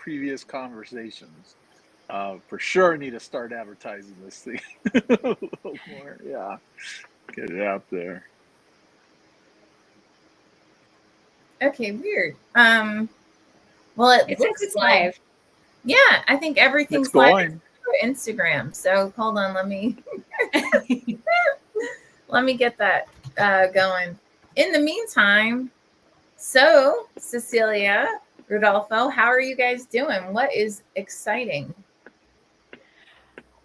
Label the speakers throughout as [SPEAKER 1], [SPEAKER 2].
[SPEAKER 1] previous conversations. For sure need to start advertising this thing a little more. Yeah, get it out there.
[SPEAKER 2] Okay, weird. Well,
[SPEAKER 3] It says it's live.
[SPEAKER 2] Yeah, I think everything's
[SPEAKER 1] It's going.
[SPEAKER 2] live for Instagram. So hold on, let me get that going. In the meantime, so Cecilia, Rodolfo, how are you guys doing? What is exciting?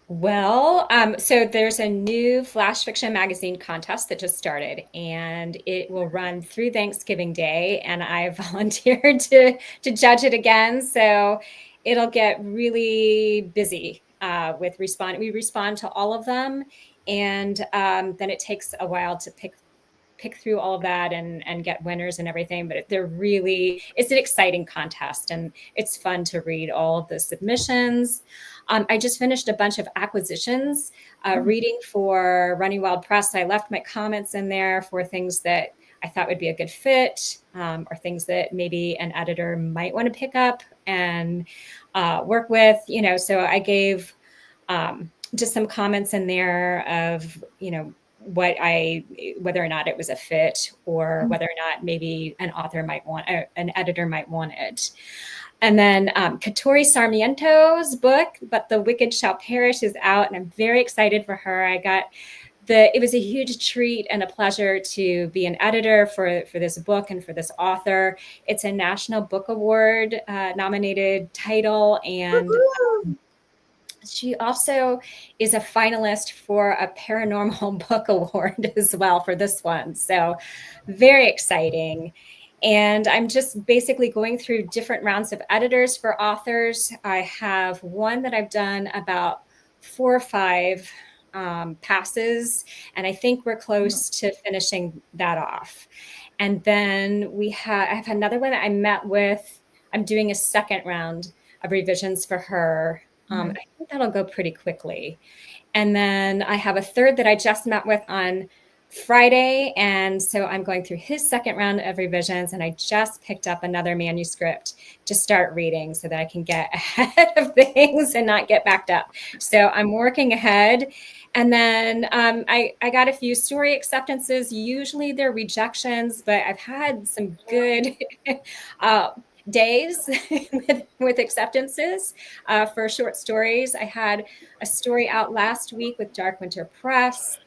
[SPEAKER 3] Well, so there's a new Flash Fiction Magazine contest that just started, and it will run through Thanksgiving Day. And I volunteered to judge it again, so it'll get really busy with respond. We respond to all of them, and then it takes a while to pick through all of that and get winners and everything. But it's an exciting contest, and it's fun to read all of the submissions. I just finished a bunch of acquisitions, reading for Running Wild Press. I left my comments in there for things that I thought would be a good fit, or things that maybe an editor might want to pick up and work with. So I gave just some comments in there of, whether or not it was a fit, or whether or not maybe an editor might want it. And then Katori Sarmiento's book, But the Wicked Shall Perish, is out, and I'm very excited for her. It was a huge treat and a pleasure to be an editor for this book and for this author. It's a National Book Award nominated title, and she also is a finalist for a Paranormal Book Award as well for this one. So very exciting. And I'm just basically going through different rounds of editors for authors. I have one that I've done about 4 or 5 passes, and I think we're close to finishing that off. And then I have another one that I met with. I'm doing a second round of revisions for her. I think that'll go pretty quickly. And then I have a third that I just met with on Friday, and so I'm going through his second round of revisions, and I just picked up another manuscript to start reading so that I can get ahead of things and not get backed up. So I'm working ahead. And then I got a few story acceptances. Usually they're rejections, but I've had some good days with acceptances for short stories. I had a story out last week with Dark Winter Press.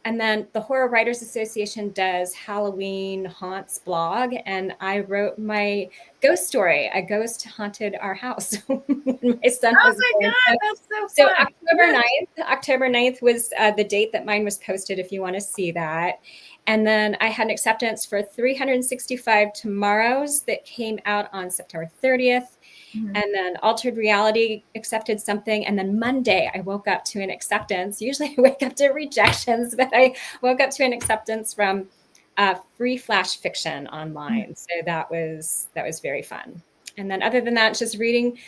[SPEAKER 3] And then the Horror Writers Association does Halloween Haunts blog, and I wrote my ghost story. A ghost haunted our house when my son was born.
[SPEAKER 2] That's so fun.
[SPEAKER 3] October 9th was the date that mine was posted, if you want to see that. And then I had an acceptance for 365 Tomorrows that came out on September 30th. And then Altered Reality accepted something. And then Monday, I woke up to an acceptance. Usually I wake up to rejections, but I woke up to an acceptance from Free Flash Fiction online. So that was very fun. And then other than that, just reading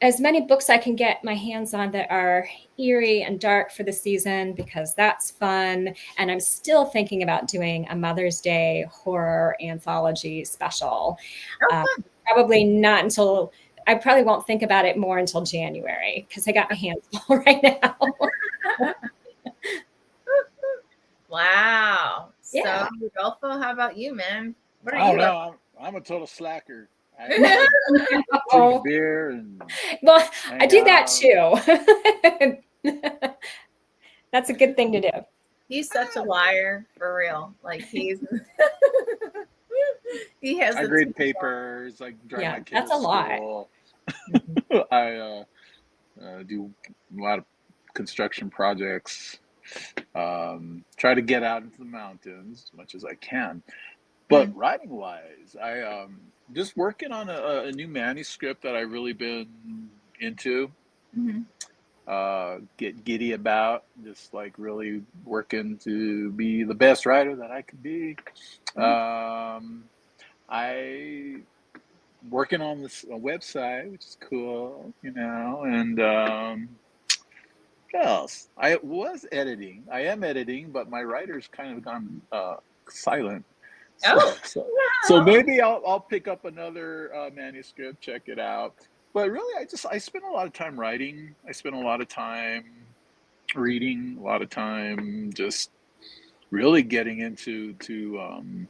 [SPEAKER 3] as many books I can get my hands on that are eerie and dark for the season, because that's fun. And I'm still thinking about doing a Mother's Day horror anthology special. Probably not until... I probably won't think about it more until January, because I got my hands full right now.
[SPEAKER 2] Wow.
[SPEAKER 3] Yeah.
[SPEAKER 2] So, Rodolfo, how about you, man? What are
[SPEAKER 1] I
[SPEAKER 2] you
[SPEAKER 1] don't know. I'm a total slacker. I drink a beer and
[SPEAKER 3] well, I do that
[SPEAKER 1] out.
[SPEAKER 3] too. That's a good thing to do.
[SPEAKER 2] He's such a liar, for real. Like he has.
[SPEAKER 1] I grade papers. I drive my kids
[SPEAKER 3] that's
[SPEAKER 1] to
[SPEAKER 3] a lot.
[SPEAKER 1] school. I do a lot of construction projects. Try to get out into the mountains as much as I can. But writing wise, I just working on a new manuscript that I've really been into. Get giddy about, just like really working to be the best writer that I could be. I working on this website, which is cool, and what else? I was editing. I am editing, but my writer's kind of gone silent. So maybe I'll pick up another manuscript, check it out. but really, I spend a lot of time writing. I spend a lot of time reading, a lot of time just really getting into to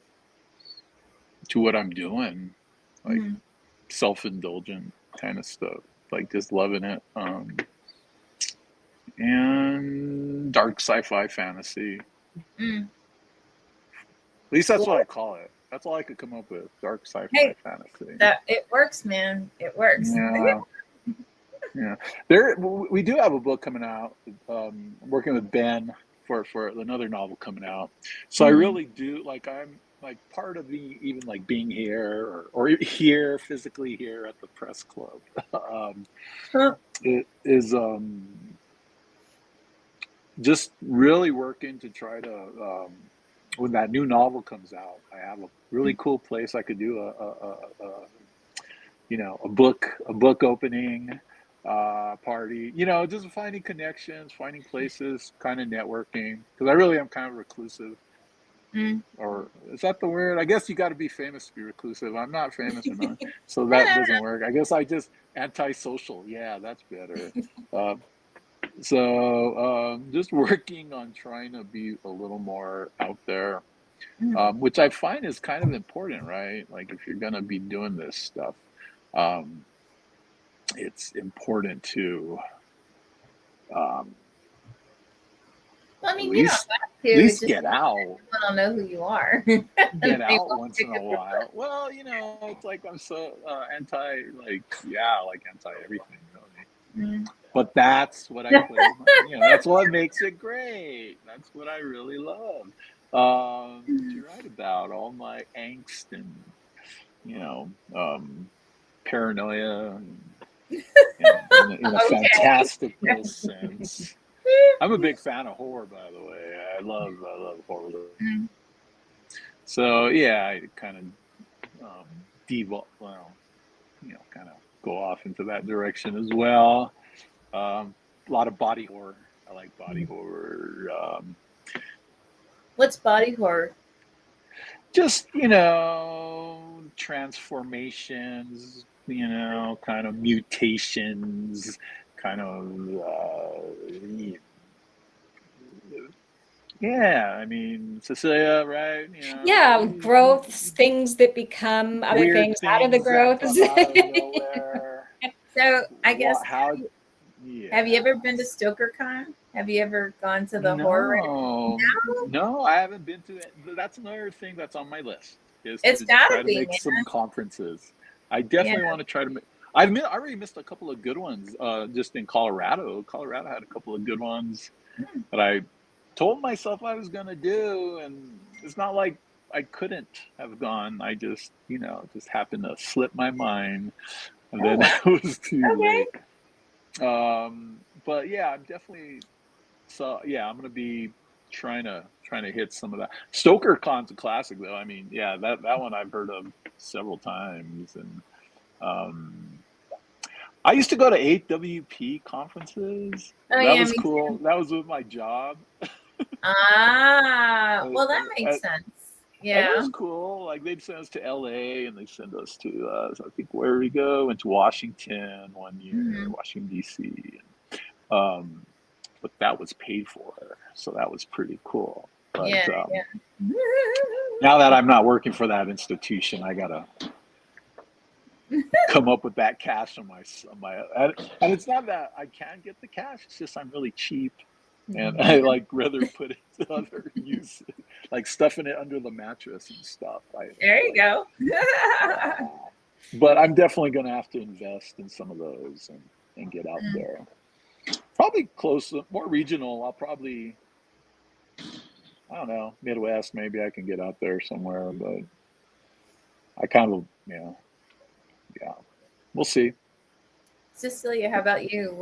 [SPEAKER 1] what I'm doing, like
[SPEAKER 2] Mhm.
[SPEAKER 1] self-indulgent kind of stuff, like just loving it. And dark sci-fi fantasy.
[SPEAKER 2] Mm.
[SPEAKER 1] At least that's what
[SPEAKER 2] Well,
[SPEAKER 1] I call it. That's all I could come up with. Dark sci-fi
[SPEAKER 2] hey,
[SPEAKER 1] fantasy.
[SPEAKER 2] that it works, man. It works.
[SPEAKER 1] Yeah, yeah. There, we do have a book coming out. I'm working with Ben for another novel coming out. So I
[SPEAKER 2] Mhm.
[SPEAKER 1] really do like. I'm like part of the even like being here or here physically here at the press club. um,
[SPEAKER 2] Huh.
[SPEAKER 1] it is just really working to try to when that new novel comes out, I have a really cool place I could do a book opening party, just finding connections, finding places, kind of networking, because I really am kind of reclusive.
[SPEAKER 2] Mm.
[SPEAKER 1] Or is that the word? I guess you got to be famous to be reclusive. I'm not famous enough, so
[SPEAKER 2] No,
[SPEAKER 1] that
[SPEAKER 2] no,
[SPEAKER 1] doesn't work. I guess I just antisocial. Yeah, that's better. uh, just working on trying to be a little more out there,
[SPEAKER 2] no.
[SPEAKER 1] which I find is kind of important, right? Like if you're gonna be doing this stuff, um, it's important to um,
[SPEAKER 2] Well, I
[SPEAKER 1] at
[SPEAKER 2] mean, you don't
[SPEAKER 1] least
[SPEAKER 2] have
[SPEAKER 1] at
[SPEAKER 2] to. It's
[SPEAKER 1] least
[SPEAKER 2] just
[SPEAKER 1] get out,
[SPEAKER 2] people don't know who you are. And
[SPEAKER 1] get
[SPEAKER 2] they
[SPEAKER 1] out
[SPEAKER 2] won't
[SPEAKER 1] once
[SPEAKER 2] pick
[SPEAKER 1] in a
[SPEAKER 2] up your
[SPEAKER 1] while. Well, it's like I'm so anti, like yeah, like anti everything, really.
[SPEAKER 2] phone.
[SPEAKER 1] But that's what I
[SPEAKER 2] Mm.
[SPEAKER 1] put in that's what makes it great. That's what I really love to write about, all my angst and you know um, paranoia in a
[SPEAKER 2] Okay.
[SPEAKER 1] fantastical sense. I'm a big fan of horror, by the way. I love horror.
[SPEAKER 2] Mm.
[SPEAKER 1] So yeah, I kind of devolve, well, kind of go off into that direction as well. A lot of body horror. I like body horror.
[SPEAKER 2] What's body horror?
[SPEAKER 1] Just transformations. Kind of mutations. Kind of yeah. I mean, Cecilia, right?
[SPEAKER 3] Yeah, growths, things that become other
[SPEAKER 1] Weird
[SPEAKER 3] things out of the
[SPEAKER 1] things that
[SPEAKER 3] growths.
[SPEAKER 1] come out of nowhere.
[SPEAKER 2] So I guess
[SPEAKER 1] What? How?
[SPEAKER 2] have you
[SPEAKER 1] Yeah.
[SPEAKER 2] ever been to StokerCon? Have you ever gone to the horror?
[SPEAKER 1] No,
[SPEAKER 2] No,
[SPEAKER 1] no, I haven't been to it. That's another thing that's on my list is
[SPEAKER 2] it's
[SPEAKER 1] to
[SPEAKER 2] gotta
[SPEAKER 1] try to
[SPEAKER 2] be,
[SPEAKER 1] make
[SPEAKER 2] man.
[SPEAKER 1] some conferences. I
[SPEAKER 2] Yeah.
[SPEAKER 1] definitely want to try to make. I already missed a couple of good ones. Just in Colorado. Colorado had a couple of good ones
[SPEAKER 2] Mm.
[SPEAKER 1] that I told myself I was gonna do, and it's not like I couldn't have gone. I just happened to slip my mind, and
[SPEAKER 2] Oh
[SPEAKER 1] then
[SPEAKER 2] wow.
[SPEAKER 1] it was too
[SPEAKER 2] Okay.
[SPEAKER 1] late. But yeah, I'm definitely. So yeah, I'm gonna be trying to hit some of that. Stoker Con's a classic though. I mean, yeah, that one I've heard of several times, and um, I used to go to 8WP conferences.
[SPEAKER 2] Oh
[SPEAKER 1] That
[SPEAKER 2] yeah,
[SPEAKER 1] was
[SPEAKER 2] me
[SPEAKER 1] cool.
[SPEAKER 2] too.
[SPEAKER 1] That was with my job.
[SPEAKER 2] Ah,
[SPEAKER 1] Uh,
[SPEAKER 2] well that
[SPEAKER 1] uh,
[SPEAKER 2] makes sense.
[SPEAKER 1] and it
[SPEAKER 2] Yeah.
[SPEAKER 1] was cool. Like they'd send us to LA and they send us to I think where we go, went to Washington one year,
[SPEAKER 2] Hmm.
[SPEAKER 1] Washington DC. Um, but that was paid for, so that was pretty cool. But
[SPEAKER 2] Yeah, yeah.
[SPEAKER 1] now that I'm not working for that institution, I gotta come up with that cash and it's not that I can't get the cash. It's just I'm really cheap, and I like rather put it to other use, like stuffing it under the mattress and stuff.
[SPEAKER 2] There you go.
[SPEAKER 1] Yeah. But I'm definitely gonna have to invest in some of those and get out
[SPEAKER 2] Mm.
[SPEAKER 1] there. Probably close, more regional. I'll probably, I don't know, Midwest. Maybe I can get out there somewhere, but I kind of, yeah, we'll see.
[SPEAKER 2] Cecilia, how about you?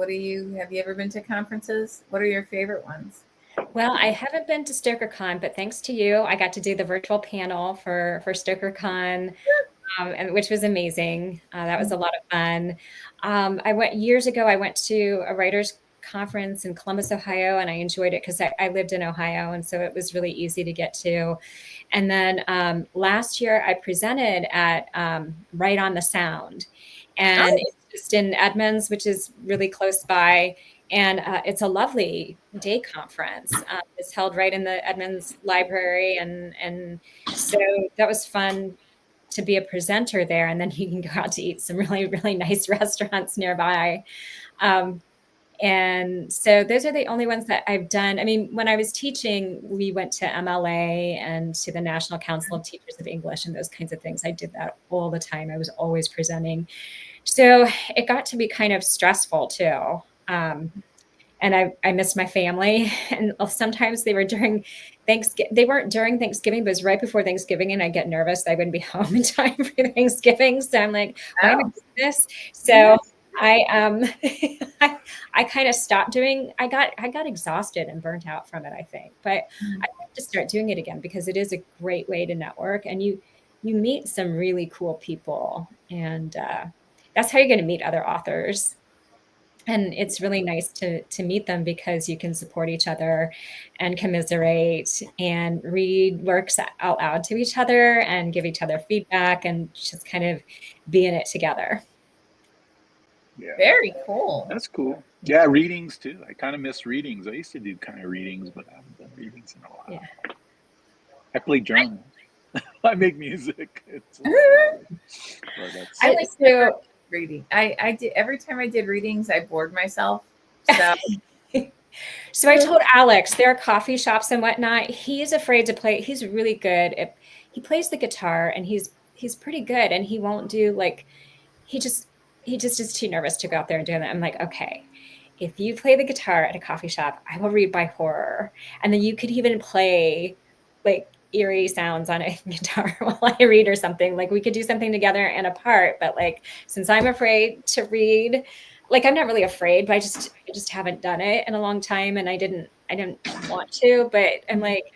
[SPEAKER 2] Have you ever been to conferences? What are your favorite ones?
[SPEAKER 3] Well, I haven't been to StokerCon, but thanks to you, I got to do the virtual panel for StokerCon, and which was amazing. That was a lot of fun. I went years ago. I went to a writers' conference in Columbus, Ohio, and I enjoyed it because I lived in Ohio, and so it was really easy to get to. And then last year, I presented at Right on the Sound, and
[SPEAKER 2] Oh,
[SPEAKER 3] just in Edmonds, which is really close by. And it's a lovely day conference. It's held right in the Edmonds Library. And so that was fun to be a presenter there. And then you can go out to eat some really, really nice restaurants nearby. And so those are the only ones that I've done. I mean, when I was teaching, we went to MLA and to the National Council of Teachers of English and those kinds of things. I did that all the time. I was always presenting. So it got to be kind of stressful too. And I missed my family. And sometimes they were during Thanksgiving. They weren't during Thanksgiving, but it was right before Thanksgiving. And I get nervous. I wouldn't be home in time for Thanksgiving. So I'm like, why am I doing this? So I I kind of stopped doing. I got exhausted and burnt out from it, I think. But I have to start doing it again because it is a great way to network, and you meet some really cool people, and that's how you're going to meet other authors. And it's really nice to meet them because you can support each other and commiserate and read works out loud to each other and give each other feedback and just kind of be in it together.
[SPEAKER 1] Yeah.
[SPEAKER 2] Very cool.
[SPEAKER 1] That's cool. Yeah, readings too. I kind of miss readings. I used to do kind of readings, but I haven't done readings in a while.
[SPEAKER 3] Yeah.
[SPEAKER 1] I play drums. I make music.
[SPEAKER 2] I like to reading. I did every time I did readings, I bored myself. So
[SPEAKER 3] So I told Alex there are coffee shops and whatnot. He's afraid to play. He's really good at, he plays the guitar and he's pretty good, and he won't do like, he just is too nervous to go out there and do that. I'm like, okay, if you play the guitar at a coffee shop, I will read by horror. And then you could even play like eerie sounds on a guitar while I read or something. Like we could do something together and apart. But like, since I'm afraid to read, like I'm not really afraid, but I just haven't done it in a long time. And I didn't want to, but I'm like,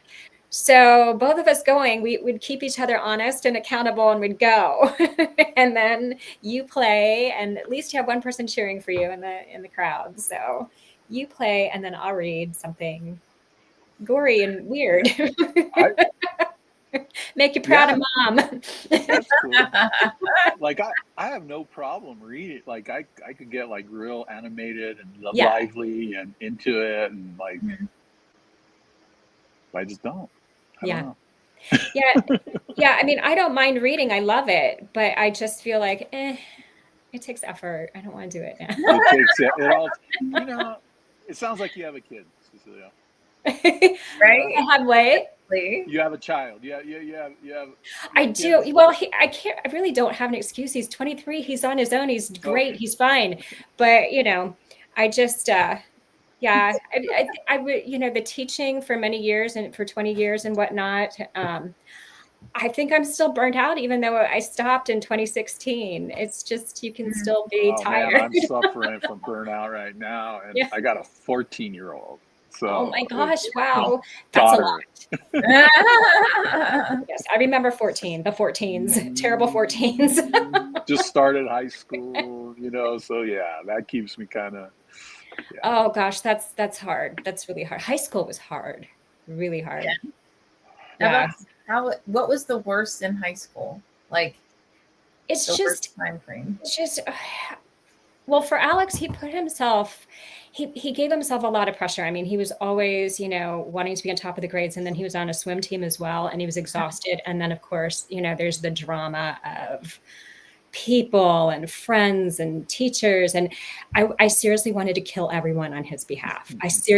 [SPEAKER 3] so both of us going, we'd keep each other honest and accountable, and we'd go. And then you play, and at least you have one person cheering for you in the crowd. So you play, and then I'll read something gory and weird. Make you proud of mom.
[SPEAKER 1] That's cool. Like I have no problem reading. Like I could get like real animated and lively and into it, and like I just don't. I don't know.
[SPEAKER 3] Yeah. I mean, I don't mind reading. I love it, but I just feel like, it takes effort. I don't want to do it now.
[SPEAKER 1] It takes it all. You know, it sounds like you have a kid, Cecilia.
[SPEAKER 2] Right?
[SPEAKER 3] I have what?
[SPEAKER 1] You have a child. You have
[SPEAKER 3] I do.
[SPEAKER 1] kids.
[SPEAKER 3] Well, I really don't have an excuse. He's 23. He's on his own. He's great. Okay. He's fine. But I just. Yeah, I would, the teaching for many years and for 20 years and whatnot. I think I'm still burnt out, even though I stopped in 2016. It's just, you can still be tired.
[SPEAKER 1] Man, I'm suffering from burnout right now. And I got a 14-year-old. So
[SPEAKER 3] oh my gosh, wow. That's a lot. Yes, I remember the 14s, terrible 14s.
[SPEAKER 1] Just started high school, so yeah, that keeps me kind of. Yeah.
[SPEAKER 3] Oh gosh, that's hard. That's really hard. High school was hard, really hard.
[SPEAKER 2] Yeah. What was the worst in high school? Like,
[SPEAKER 3] it's just
[SPEAKER 2] time frame.
[SPEAKER 3] It's just, well, for Alex, he put himself. He gave himself a lot of pressure. I mean, he was always, wanting to be on top of the grades, and then he was on a swim team as well, and he was exhausted. And then, of course, there's the drama of people and friends and teachers, and I seriously wanted to kill everyone on his behalf. You get so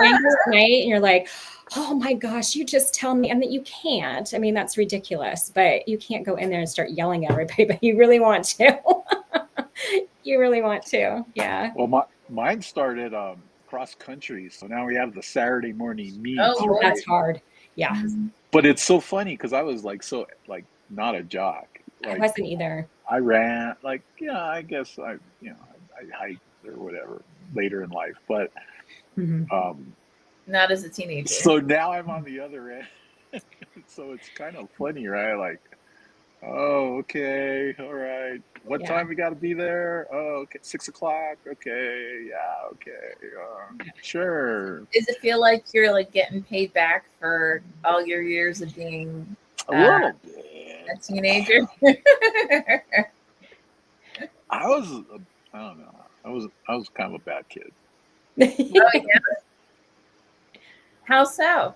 [SPEAKER 3] angry at night and you're like, oh my gosh, you just tell me, and that you can't. I mean, that's ridiculous, but you can't go in there and start yelling at everybody, but you really want to. You really want to. Yeah.
[SPEAKER 1] Well, mine started cross country, so now we have the Saturday morning meet.
[SPEAKER 3] Oh, right? That's hard. Yeah.
[SPEAKER 1] But it's so funny because I was not a jock.
[SPEAKER 3] I wasn't either.
[SPEAKER 1] I ran, I guess I hiked or whatever later in life, but
[SPEAKER 2] not as a teenager.
[SPEAKER 1] So now I'm on the other end. So it's kind of funny, right? Like, oh, okay, all right. What time we got to be there? Oh, okay, 6:00. Okay, yeah, okay, sure.
[SPEAKER 2] Does it feel like you're getting paid back for all your years of being
[SPEAKER 1] a little bit
[SPEAKER 2] a teenager?
[SPEAKER 1] I was, I don't know. I was kind of a bad kid.
[SPEAKER 2] Oh, yeah. How so?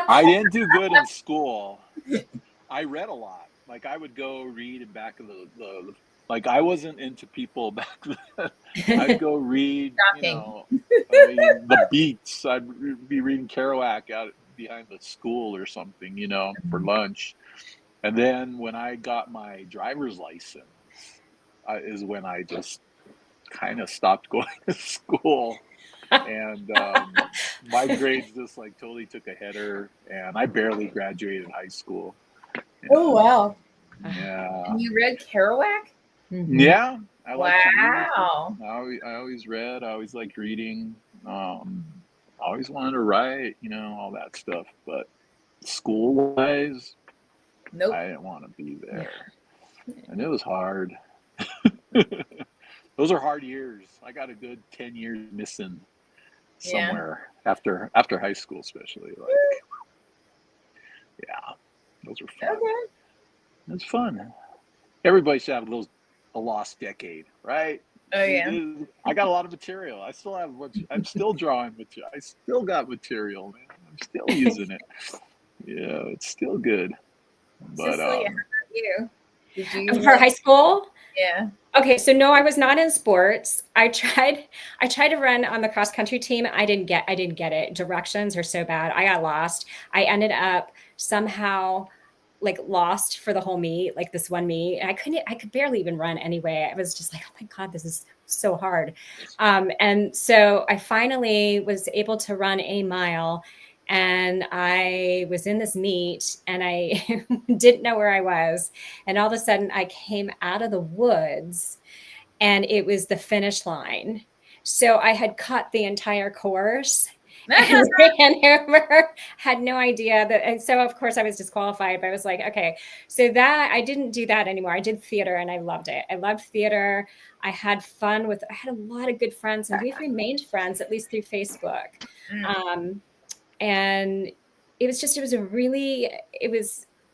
[SPEAKER 1] I didn't do good in school. I read a lot. Like I would go read in back of the like I wasn't into people back then. I'd go read,
[SPEAKER 2] Shocking.
[SPEAKER 1] I mean, the beats. Be reading Kerouac out behind the school or something, for lunch. And then when I got my driver's license, is when I just kind of stopped going to school. And my grades just like totally took a header, and I barely graduated high school.
[SPEAKER 2] Oh, wow.
[SPEAKER 1] Yeah.
[SPEAKER 2] And you read Kerouac?
[SPEAKER 1] Yeah, I like to read.
[SPEAKER 2] Wow.
[SPEAKER 1] I always read. I always liked reading. I always wanted to write, all that stuff. But school wise,
[SPEAKER 2] Nope.
[SPEAKER 1] I didn't want to be there, and it was hard. Those are hard years. I got a good 10 years missing somewhere after high school, especially. Like, yeah, those were fun.
[SPEAKER 2] Okay.
[SPEAKER 1] It's fun. Everybody should have a lost decade, right?
[SPEAKER 2] Oh, yeah.
[SPEAKER 1] I got a lot of material. I still have I'm still drawing material. I still got material, man. I'm still using it. Yeah, it's still good. But
[SPEAKER 2] Cecilia, how about you? Did you
[SPEAKER 3] For high school?
[SPEAKER 2] Yeah.
[SPEAKER 3] Okay, so no, I was not in sports. I tried to run on the cross country team. I didn't get it. Directions are so bad. I got lost. I ended up somehow like lost for the whole meet, like this one meet. And I could barely even run anyway. I was just like, oh my God, this is so hard. And so I finally was able to run a mile, and I was in this meet and I didn't know where I was. And all of a sudden I came out of the woods and it was the finish line. So I had cut the entire course and ran over, had no idea that. And so of course I was disqualified, but I was like, okay, so that I didn't do that anymore. I did theater and I loved it. I loved theater. I had a lot of good friends, and we've remained friends, at least through Facebook. And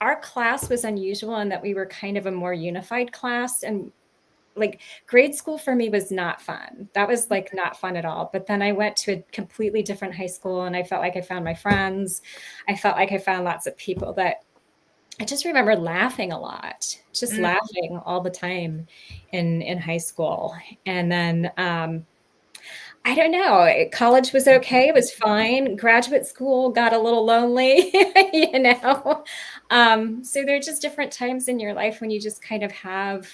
[SPEAKER 3] our class was unusual in that we were kind of a more unified class, and like grade school for me was not fun. That was like not fun at all. But then I went to a completely different high school and I felt like I found my friends. I felt like I found lots of people that I just remember laughing a lot, just laughing all the time in high school. And then, I don't know. College was okay. It was fine. Graduate school got a little lonely, So there are just different times in your life when you just kind of have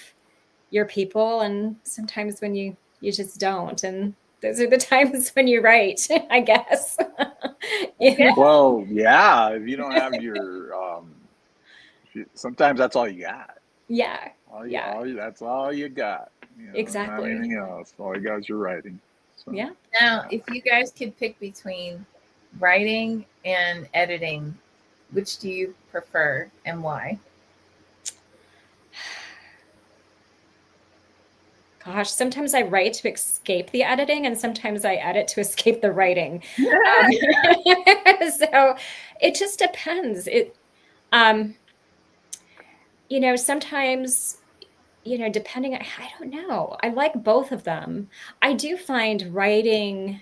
[SPEAKER 3] your people, and sometimes when you just don't. And those are the times when you write, I guess.
[SPEAKER 1] Well, yeah. If you don't have your, sometimes that's all you got.
[SPEAKER 3] Yeah.
[SPEAKER 1] That's all you got.
[SPEAKER 3] Exactly.
[SPEAKER 1] Not anything else. All you got is your writing. So.
[SPEAKER 3] Yeah.
[SPEAKER 2] Now, if you guys could pick between writing and editing, which do you prefer and why?
[SPEAKER 3] Gosh, sometimes I write to escape the editing, and sometimes I edit to escape the writing. So it just depends. Sometimes, depending, I don't know. I like both of them. I do find writing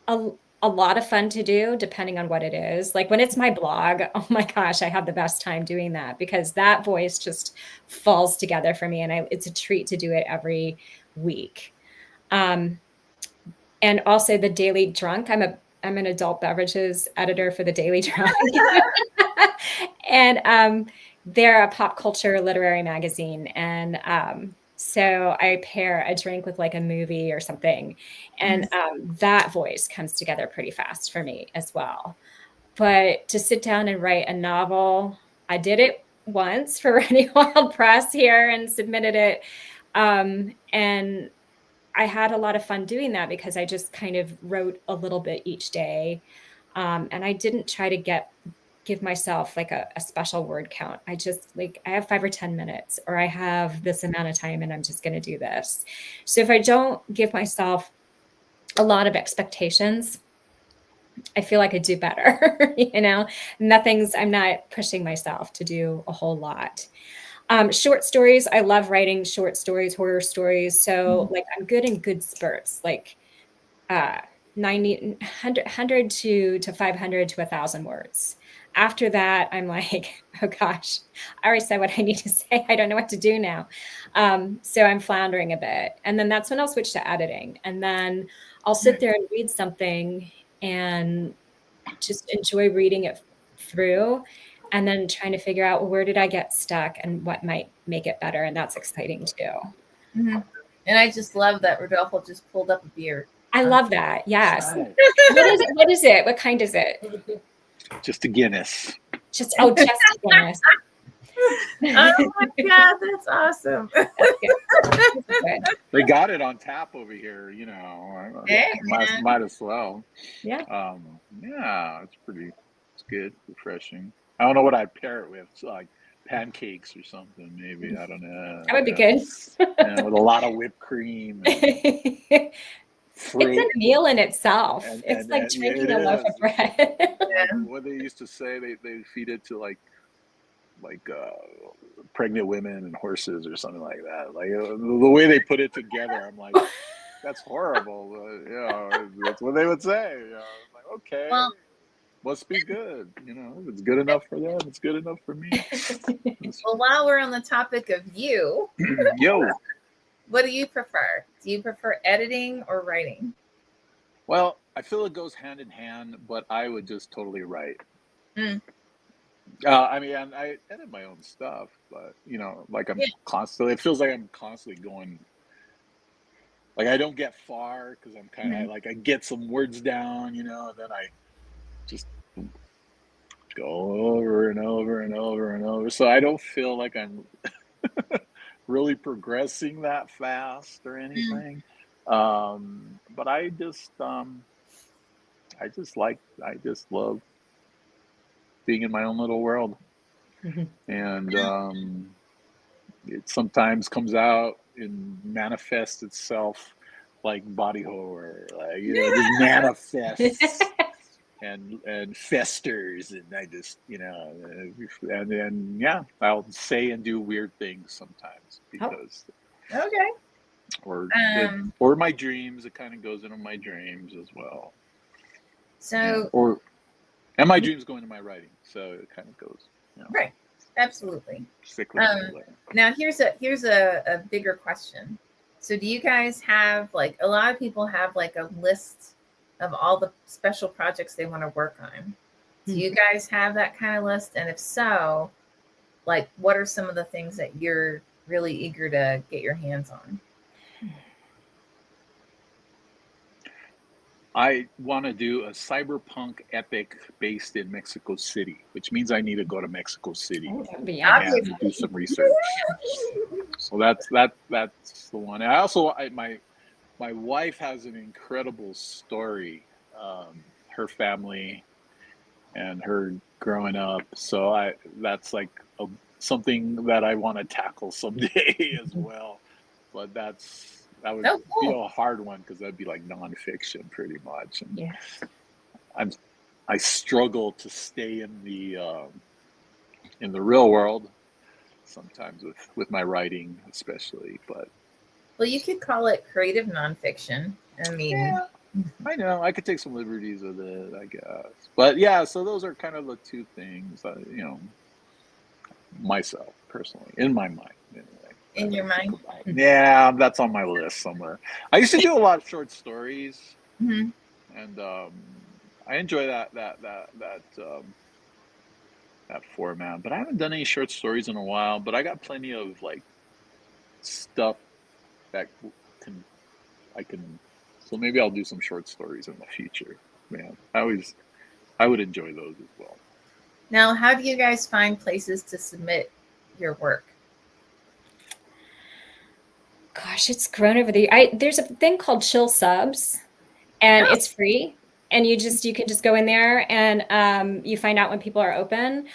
[SPEAKER 3] a lot of fun to do, depending on what it is. Like when it's my blog, oh my gosh, I have the best time doing that because that voice just falls together for me, and it's a treat to do it every week. And also the Daily Drunk. I'm an adult beverages editor for the Daily Drunk, and they're a pop culture literary magazine, and so I pair a drink with like a movie or something, and that voice comes together pretty fast for me as well. But to sit down and write a novel, I did it once for Running Wild Press here and submitted it, and I had a lot of fun doing that because I just kind of wrote a little bit each day, and I didn't try to give myself like a special word count. I just I have 5 or 10 minutes, or I have this amount of time and I'm just going to do this. So if I don't give myself a lot of expectations, I feel like I do better, I'm not pushing myself to do a whole lot. Short stories. I love writing short stories, horror stories. So like I'm good in good spurts, like 90, 100 to 500 to 1,000 words. After that, I'm like, oh gosh, I already said what I need to say. I don't know what to do now. So I'm floundering a bit. And then that's when I'll switch to editing. And then I'll sit there and read something and just enjoy reading it through and then trying to figure out, well, where did I get stuck and what might make it better? And that's exciting too.
[SPEAKER 2] Mm-hmm. And I just love that Rodolfo just pulled up a beer.
[SPEAKER 3] I love that. Yes.
[SPEAKER 1] Right.
[SPEAKER 3] What is it? What kind is it?
[SPEAKER 1] Just a Guinness.
[SPEAKER 3] Just Guinness.
[SPEAKER 2] Oh my God, that's awesome.
[SPEAKER 1] They got it on tap over here, you know.
[SPEAKER 2] Hey,
[SPEAKER 1] might as well.
[SPEAKER 3] Yeah.
[SPEAKER 1] Yeah, it's good, refreshing. I don't know what I'd pair it with. So like pancakes or something, maybe. I don't know.
[SPEAKER 3] That would be good.
[SPEAKER 1] Yeah, with a lot lot of whipped cream and fruit.
[SPEAKER 3] It's a meal in itself.
[SPEAKER 1] And-
[SPEAKER 3] It's
[SPEAKER 1] and-
[SPEAKER 3] like
[SPEAKER 1] and
[SPEAKER 3] drinking
[SPEAKER 1] it
[SPEAKER 3] a loaf of
[SPEAKER 1] is.
[SPEAKER 3] bread.
[SPEAKER 2] Yeah.
[SPEAKER 1] What they used to say, they feed it to like pregnant women and horses or something like that. Like the way they put it together, I'm like, that's horrible. But, you know, that's what they would say. You know, I'm like, okay,
[SPEAKER 2] Well-
[SPEAKER 1] must be good. You know, if it's good enough for them, it's good enough for me.
[SPEAKER 2] Well, while we're on the topic of you,
[SPEAKER 1] Yo.
[SPEAKER 2] what do you prefer? Do you prefer editing or writing?
[SPEAKER 1] Well, I feel it goes hand in hand, but I would just totally write.
[SPEAKER 2] Mm.
[SPEAKER 1] I mean, I edit my own stuff, but you know, like I'm
[SPEAKER 2] Yeah.
[SPEAKER 1] constantly. It feels like I'm constantly going. Like I don't get far because I'm kind of
[SPEAKER 2] Mhm.
[SPEAKER 1] like I get some words down, you know, and then I just go over and over and over and over. So I don't feel like I'm really progressing that fast or anything. But I just love being in my own little world.
[SPEAKER 3] Mhm.
[SPEAKER 1] And it sometimes comes out and manifests itself like body horror, like you know, just manifests and festers, and I just you know, and then yeah, I'll say and do weird things sometimes because,
[SPEAKER 2] Okay.
[SPEAKER 1] or my dreams. It kind of goes into my dreams as well.
[SPEAKER 2] So,
[SPEAKER 1] And my dreams go into my writing, so it kind of goes. You know,
[SPEAKER 2] right. Absolutely.
[SPEAKER 1] cyclically.
[SPEAKER 2] Now here's a bigger question. So do you guys have, like, a lot of people have like a list of all the special projects they want to work on? Do you guys have that kind of list? And if so, like, what are some of the things that you're really eager to get your hands on?
[SPEAKER 1] I want to do a cyberpunk epic based in Mexico City, which means I need to go to Mexico City
[SPEAKER 3] Oh, that would be
[SPEAKER 2] Obviously.
[SPEAKER 1] and do some research. So that's the one. I also my wife has an incredible story. Her family and her growing up. So that's like something that I want to tackle someday as well. But that would
[SPEAKER 2] Oh, cool.
[SPEAKER 1] be a hard one because that'd be like nonfiction pretty much. And
[SPEAKER 3] Yeah.
[SPEAKER 1] I struggle to stay in the real world sometimes with my writing, especially. But
[SPEAKER 2] Well, you could call it creative nonfiction. I mean,
[SPEAKER 1] yeah, I know I could take some liberties with it, I guess. But yeah, so those are kind of the two things, you know, myself personally, in my mind, anyway.
[SPEAKER 2] in your mind.
[SPEAKER 1] Yeah, that's on my list somewhere. I used to do a lot of short stories,
[SPEAKER 2] Mhm.
[SPEAKER 1] and I enjoy that format. But I haven't done any short stories in a while. But I got plenty of like stuff that I can. So maybe I'll do some short stories in the future. Man, I would enjoy those as well.
[SPEAKER 2] Now, how do you guys find places to submit your work?
[SPEAKER 3] Gosh, it's grown over the. There's a thing called Chill Subs, and it's free. And you can just go in there and you find out when people are open.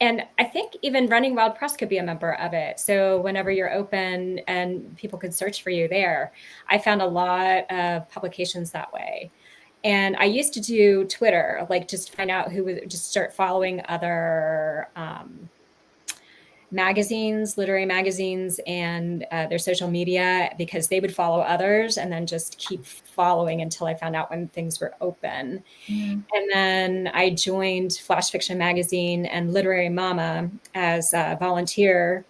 [SPEAKER 3] And I think even Running Wild Press could be a member of it. So whenever you're open and people could search for you there, I found a lot of publications that way. And I used to do Twitter, like just find out who was, just start following other magazines, literary magazines, and their social media, because they would follow others and then just keep following until I found out when things were open.
[SPEAKER 2] Mhm.
[SPEAKER 3] And then I joined Flash Fiction Magazine and Literary Mama as a volunteer,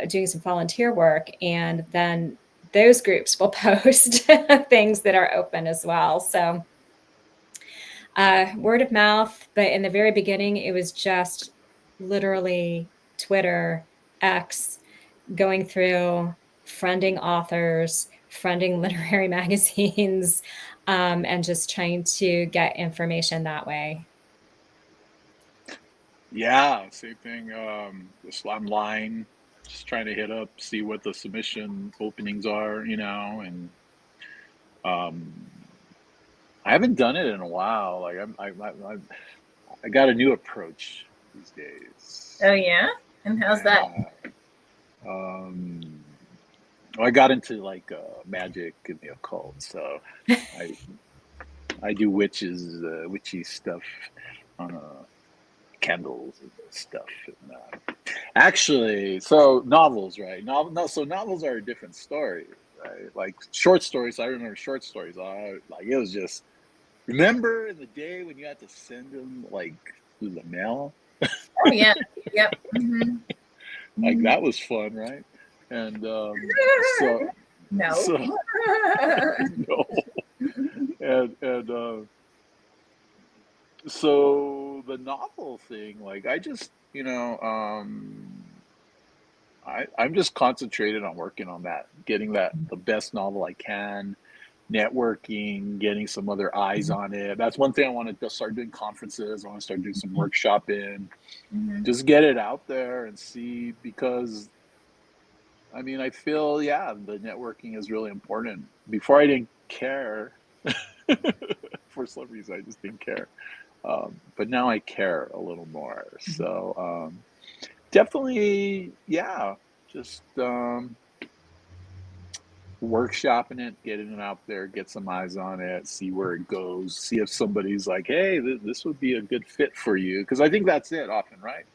[SPEAKER 3] doing some volunteer work. And then those groups will post things that are open as well. So word of mouth. But in the very beginning, it was just literally Twitter, X, going through, friending authors, friending literary magazines, and just trying to get information that way.
[SPEAKER 1] Yeah, same thing. Just online, just trying to hit up, see what the submission openings are, and um, I haven't done it in a while. Like I got a new approach these days.
[SPEAKER 2] Oh yeah, and how's that?
[SPEAKER 1] Um, well, I got into like magic and the occult, so I do witchy stuff on candles and stuff. And, actually, so novels, right? So novels are a different story, right? Like short stories. I remember short stories. Like it was just. Remember in the day when you had to send them like through the mail?
[SPEAKER 2] Oh yeah, yep. Mm-hmm.
[SPEAKER 1] Like that was fun, right? And so
[SPEAKER 2] No.
[SPEAKER 1] so no, and so the novel thing, like I just I'm just concentrated on working on that, getting the best novel I can, networking, getting some other eyes on it. That's one thing I want to start doing conferences. I want to start doing some workshopping,
[SPEAKER 2] Mhm.
[SPEAKER 1] just get it out there and see, because I mean, I feel, the networking is really important. Before I didn't care. For some reason, I just didn't care. But now I care a little more. So definitely, just workshopping it, getting it out there, get some eyes on it, see where it goes, see if somebody's like, hey, this would be a good fit for you. Because I think that's it often, right?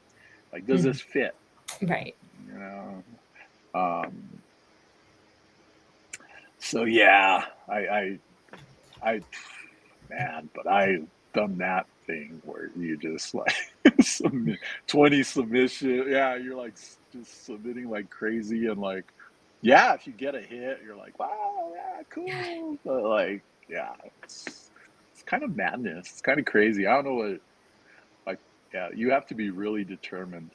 [SPEAKER 1] Like, does this fit?
[SPEAKER 3] Right.
[SPEAKER 1] You know? So yeah, I man, but I've done that thing where you just like 20 submission. Yeah, you're like just submitting like crazy, and like, if you get a hit, you're like, wow, yeah, cool. But like, it's kind of madness. It's kind of crazy. I don't know what, like, you have to be really determined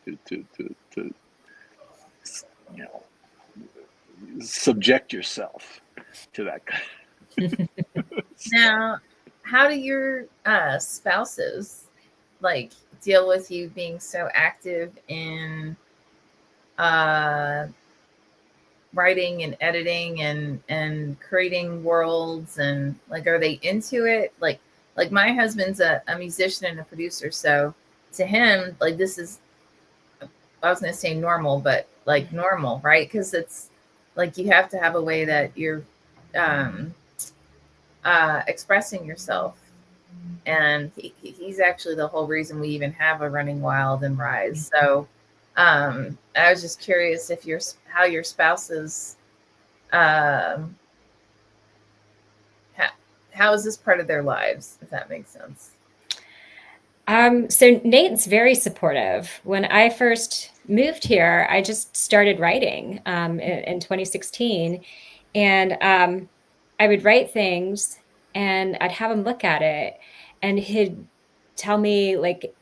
[SPEAKER 1] to you know subject yourself to that kind of
[SPEAKER 2] Now, how do your spouses like deal with you being so active in writing and editing and creating worlds, and like, are they into it? Like my husband's a musician and a producer, so to him, like, this is, I was gonna say normal, but like normal, right? Because it's like you have to have a way that you're expressing yourself. And he's actually the whole reason we even have a Running Wild and Rise. So I was just curious if how your spouses, how is this part of their lives, if that makes sense?
[SPEAKER 3] So Nate's very supportive. When I first moved here, I just started writing in 2016, and I would write things, and I'd have him look at it, and he'd tell me, like,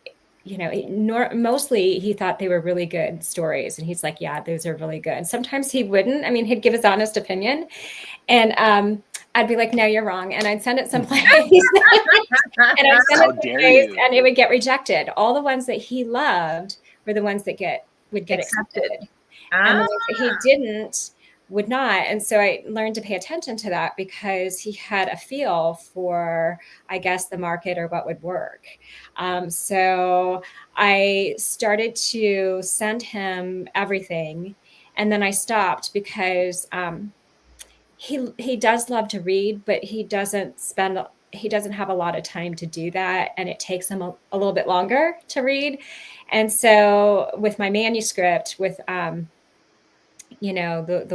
[SPEAKER 3] mostly he thought they were really good stories, and he's like, yeah, those are really good. And sometimes he wouldn't. I mean, he'd give his honest opinion, and I'd be like, no, you're wrong. And I'd send it someplace. And I'd send
[SPEAKER 1] How
[SPEAKER 3] it
[SPEAKER 1] dare
[SPEAKER 3] someplace,
[SPEAKER 1] you?
[SPEAKER 3] and it would get rejected. All the ones that he loved were the ones that would get accepted. And the ones that he didn't would not. And so I learned to pay attention to that, because he had a feel for, I guess, the market or what would work. So I started to send him everything. And then I stopped, because he does love to read, but he doesn't spend he doesn't have a lot of time to do that, and it takes him a little bit longer to read. And so with my manuscript, with the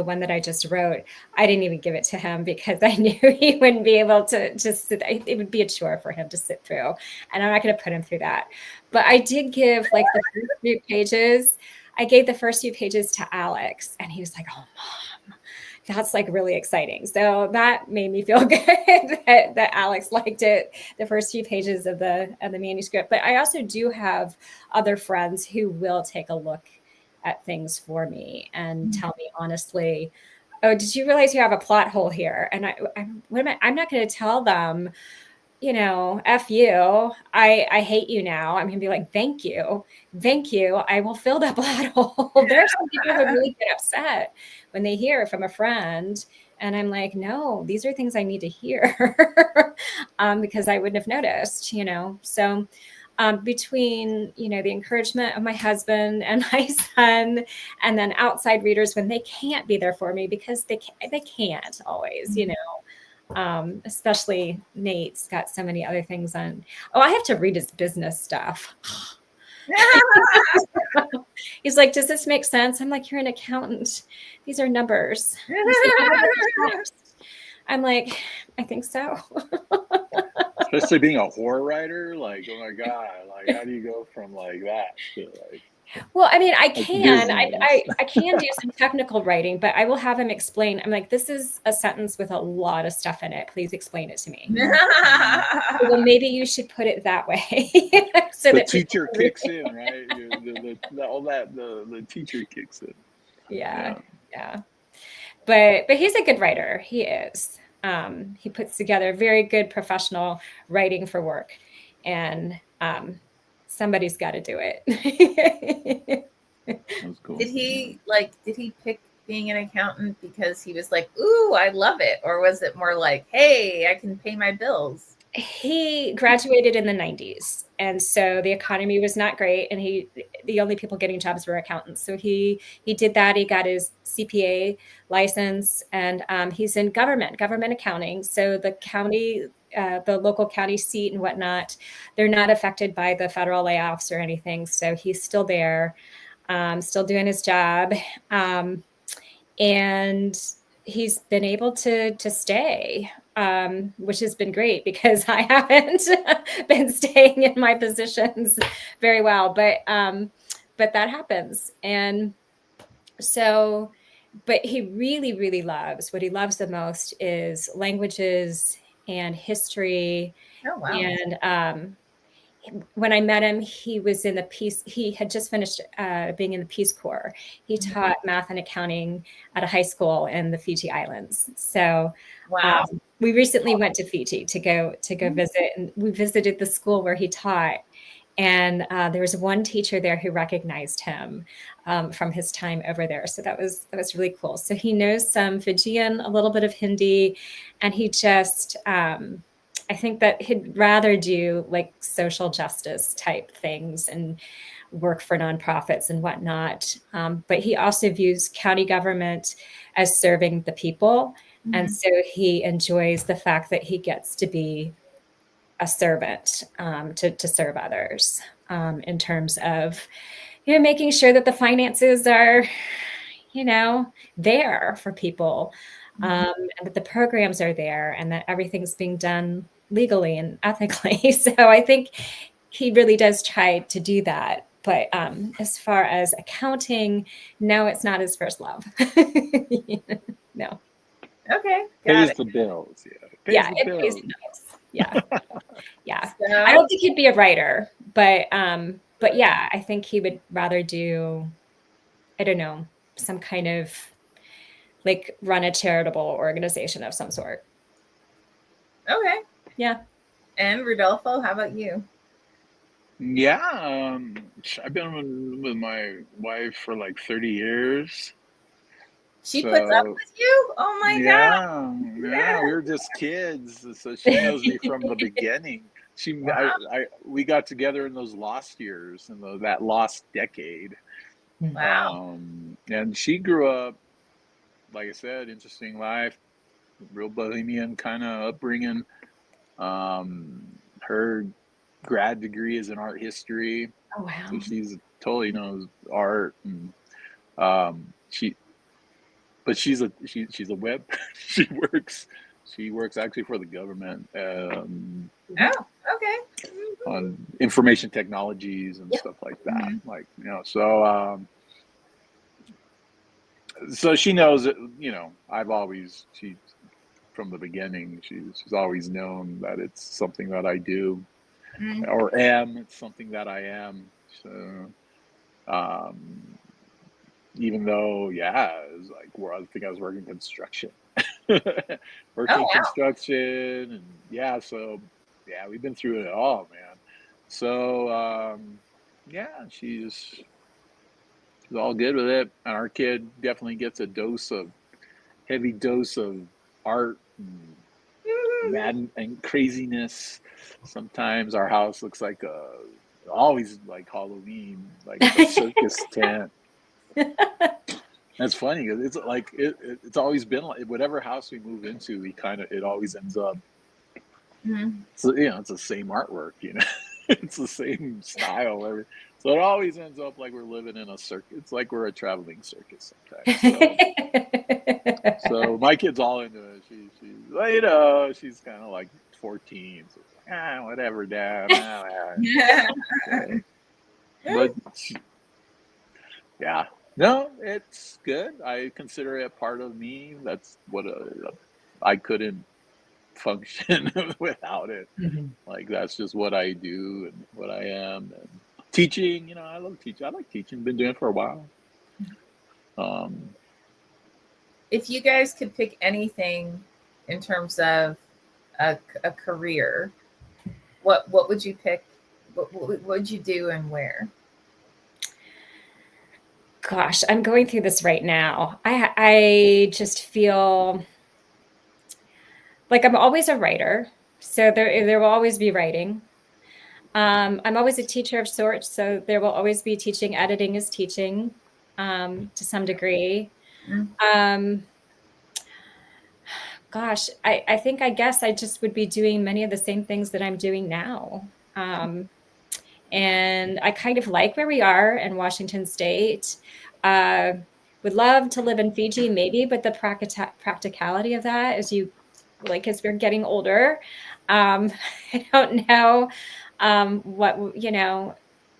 [SPEAKER 3] one that I just wrote, I didn't even give it to him because I knew he wouldn't be able to just sit. It would be a chore for him to sit through, and I'm not going to put him through that. But I did give like the first few pages. I gave the first few pages to Alex, and he was like, "Oh, Mom, that's like really exciting." So that made me feel good that Alex liked it, the first few pages of the manuscript. But I also do have other friends who will take a look at things for me and tell me honestly, "Oh, did you realize you have a plot hole here?" And I'm not going to tell them, F you, I hate you now. I'm going to be like, thank you. I will fill that plot hole. There are some people who really get upset when they hear from a friend. And I'm like, no, these are things I need to hear because I wouldn't have noticed, So between, the encouragement of my husband and my son, and then outside readers when they can't be there for me because they can't always, especially Nate's got so many other things on. Oh, I have to read his business stuff. He's like, does this make sense? I'm like, you're an accountant. These are numbers. I'm like, I think so.
[SPEAKER 1] Especially being a horror writer, like, oh my God, like how do you go from like that to like?
[SPEAKER 3] Well, I mean, I can do some technical writing, but I will have him explain. I'm like, this is a sentence with a lot of stuff in it. Please explain it to me. Well, maybe you should put it that way. So
[SPEAKER 1] the teacher kicks in, right? The teacher kicks in.
[SPEAKER 3] Yeah. But he's a good writer. He is. He puts together very good professional writing for work, and somebody's got to do it.
[SPEAKER 1] That's cool.
[SPEAKER 2] Did he pick being an accountant because he was like, ooh, I love it? Or was it more like, hey, I can pay my bills?
[SPEAKER 3] He graduated in the 90s, and so the economy was not great, and the only people getting jobs were accountants. So he did that. He got his CPA license, and he's in government accounting. So the county, the local county seat and whatnot, they're not affected by the federal layoffs or anything. So he's still there, still doing his job, and he's been able to stay, which has been great because I haven't been staying in my positions very well, but that happens. And so, but he really, really loves, what he loves the most is languages and history.
[SPEAKER 2] Oh, wow.
[SPEAKER 3] And when I met him, he was in the Peace. He had just finished being in the Peace Corps. He taught math and accounting at a high school in the Fiji Islands. So
[SPEAKER 2] wow.
[SPEAKER 3] We recently went to Fiji to go visit, and we visited the school where he taught. And there was one teacher there who recognized him from his time over there. So that was really cool. So he knows some Fijian, a little bit of Hindi, and he just. I think that he'd rather do like social justice type things and work for nonprofits and whatnot. But he also views county government as serving the people. Mm-hmm. And so he enjoys the fact that he gets to be a servant to serve others in terms of, making sure that the finances are, there for people. And that the programs are there and that everything's being done legally and ethically. So I think he really does try to do that. But as far as accounting, no, it's not his first love. No.
[SPEAKER 2] Okay.
[SPEAKER 1] Pays the bills.
[SPEAKER 3] Yeah. Pays the bills. Yeah. Yeah. So, I don't think he'd be a writer, but yeah, I think he would rather do, I don't know, some kind of like run a charitable organization of some sort.
[SPEAKER 2] Okay.
[SPEAKER 3] Yeah.
[SPEAKER 2] And Rodolfo, how about you?
[SPEAKER 1] Yeah. I've been with my wife for like 30 years.
[SPEAKER 2] She puts up with you? Oh my God.
[SPEAKER 1] Yeah. We were just kids. So she knows me from the beginning. We got together in those lost years, in that lost decade.
[SPEAKER 2] Wow.
[SPEAKER 1] And she grew up, like I said, interesting life, real bohemian kind of upbringing. Her grad degree is in art history,
[SPEAKER 3] Oh, wow.
[SPEAKER 1] so she's totally knows art. And she, but she's a web. She works actually for the government
[SPEAKER 2] Oh, okay.
[SPEAKER 1] on information technologies and
[SPEAKER 3] Yep.
[SPEAKER 1] stuff like that. Like, so she knows that, I've always, from the beginning, she's always known that it's something that I do
[SPEAKER 2] Mm.
[SPEAKER 1] or am. It's something that I am. So, even though, it was like where I think I was working construction,
[SPEAKER 2] Oh,
[SPEAKER 1] working
[SPEAKER 2] wow.
[SPEAKER 1] construction, and so we've been through it all, man. So, she's all good with it, and our kid definitely gets a heavy dose of art and mad and craziness. Sometimes our house looks like always like Halloween, like it's a circus tent. That's funny because it's like it's always been like whatever house we move into, it always ends up. So it's the same artwork, it's the same style. So it always ends up like we're living in a circus. It's like we're a traveling circus sometimes. So my kid's all into it. She's kind of like 14. So it's like, whatever, Dad. Okay. But no, it's good. I consider it part of me. That's what I couldn't function without it. Like that's just what I do and what I am. And teaching, I love teaching. I like teaching. Been doing it for a while.
[SPEAKER 2] If you guys could pick anything in terms of a career, what would you pick? What would you do and where?
[SPEAKER 3] Gosh, I'm going through this right now. I just feel like I'm always a writer, so there will always be writing. I'm always a teacher of sorts, so there will always be teaching. Editing is teaching to some degree. Gosh, I think I guess I just would be doing many of the same things that I'm doing now. And I kind of like where we are in Washington State. Would love to live in Fiji, maybe, but the practicality of that as we're getting older, I don't know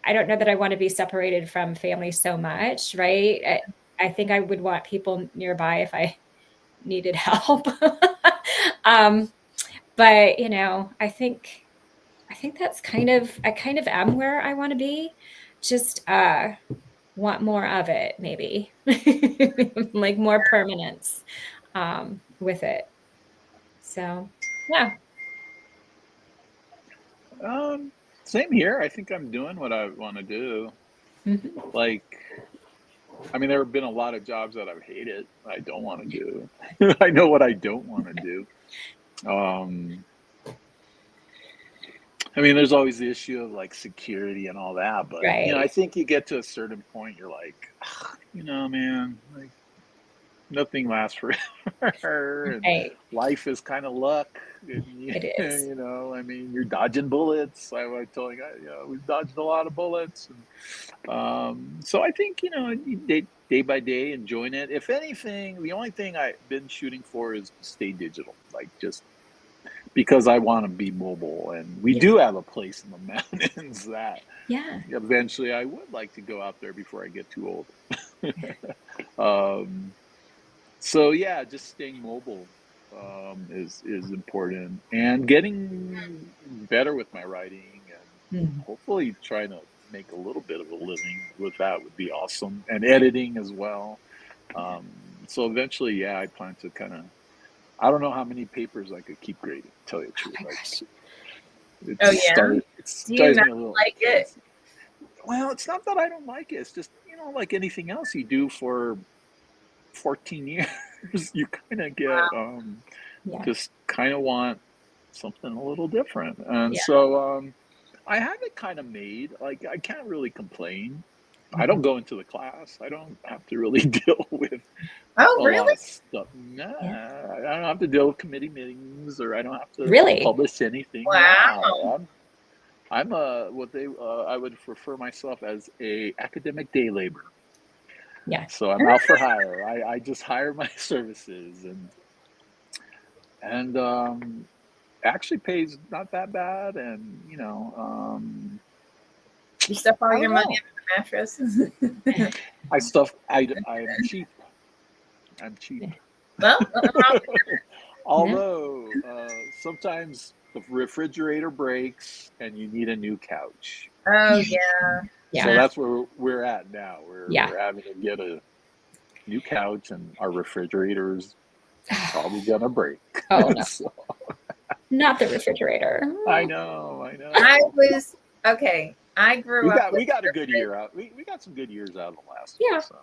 [SPEAKER 3] I don't know that I want to be separated from family so much, right? I think I would want people nearby if I needed help. But I think that's I kind of am where I want to be. Just want more of it, maybe. Like more permanence with it. So yeah.
[SPEAKER 1] Same here. I think I'm doing what I want to do. Like, I mean, there have been a lot of jobs that I've hated. I don't want to do. I know what I don't want to do. I mean, there's always the issue of like security and all that, but
[SPEAKER 3] Right.
[SPEAKER 1] I think you get to a certain point, you're like, man, like nothing lasts forever, and
[SPEAKER 3] Right.
[SPEAKER 1] life is kind of luck. And,
[SPEAKER 3] It is.
[SPEAKER 1] I mean, you're dodging bullets. I was telling we've dodged a lot of bullets, and so I think day by day enjoying it. If anything, the only thing I've been shooting for is to stay digital, like just because I want to be mobile, and we do have a place in the mountains that eventually I would like to go out there before I get too old. So yeah, just staying mobile is important, and getting better with my writing, and hopefully trying to make a little bit of a living with that would be awesome, and editing as well. So eventually, I plan to kind of. I don't know how many papers I could keep grading, to tell you the truth.
[SPEAKER 2] Do you not like it?
[SPEAKER 1] Well, it's not that I don't like it. It's just, like anything else you do for 14 years, you kind of get, just kind of want something a little different. And so I have it kind of made. Like, I can't really complain. I don't go into the class. I don't have to really deal with
[SPEAKER 2] Oh,
[SPEAKER 1] a lot
[SPEAKER 2] really?
[SPEAKER 1] of stuff. Nah,
[SPEAKER 3] Yeah.
[SPEAKER 1] I don't have to deal with committee meetings, or I don't have to
[SPEAKER 3] Really?
[SPEAKER 1] publish anything.
[SPEAKER 2] Wow.
[SPEAKER 1] Yeah, I'm a what they I would refer myself as a academic day laborer.
[SPEAKER 3] Yeah.
[SPEAKER 1] So I'm out for hire. I just hire my services, and actually pays not that bad, and
[SPEAKER 2] You stuff all
[SPEAKER 1] I
[SPEAKER 2] your
[SPEAKER 1] don't
[SPEAKER 2] money
[SPEAKER 1] know.
[SPEAKER 2] under the mattress.
[SPEAKER 1] I'm cheap. I'm cheap.
[SPEAKER 2] Well, nothing wrong with
[SPEAKER 3] Yeah.
[SPEAKER 1] Although sometimes the refrigerator breaks and you need a new couch.
[SPEAKER 2] Oh, yeah.
[SPEAKER 3] Yeah.
[SPEAKER 1] So that's where we're at now.
[SPEAKER 3] Yeah.
[SPEAKER 1] We're having to get a new couch, and our refrigerator's probably gonna break.
[SPEAKER 3] Oh no,
[SPEAKER 1] So,
[SPEAKER 3] not the refrigerator.
[SPEAKER 1] I know.
[SPEAKER 2] I was okay. I grew
[SPEAKER 1] We
[SPEAKER 2] up with
[SPEAKER 1] got a good year out. We got some good years out of the last
[SPEAKER 3] Yeah.
[SPEAKER 1] one. So,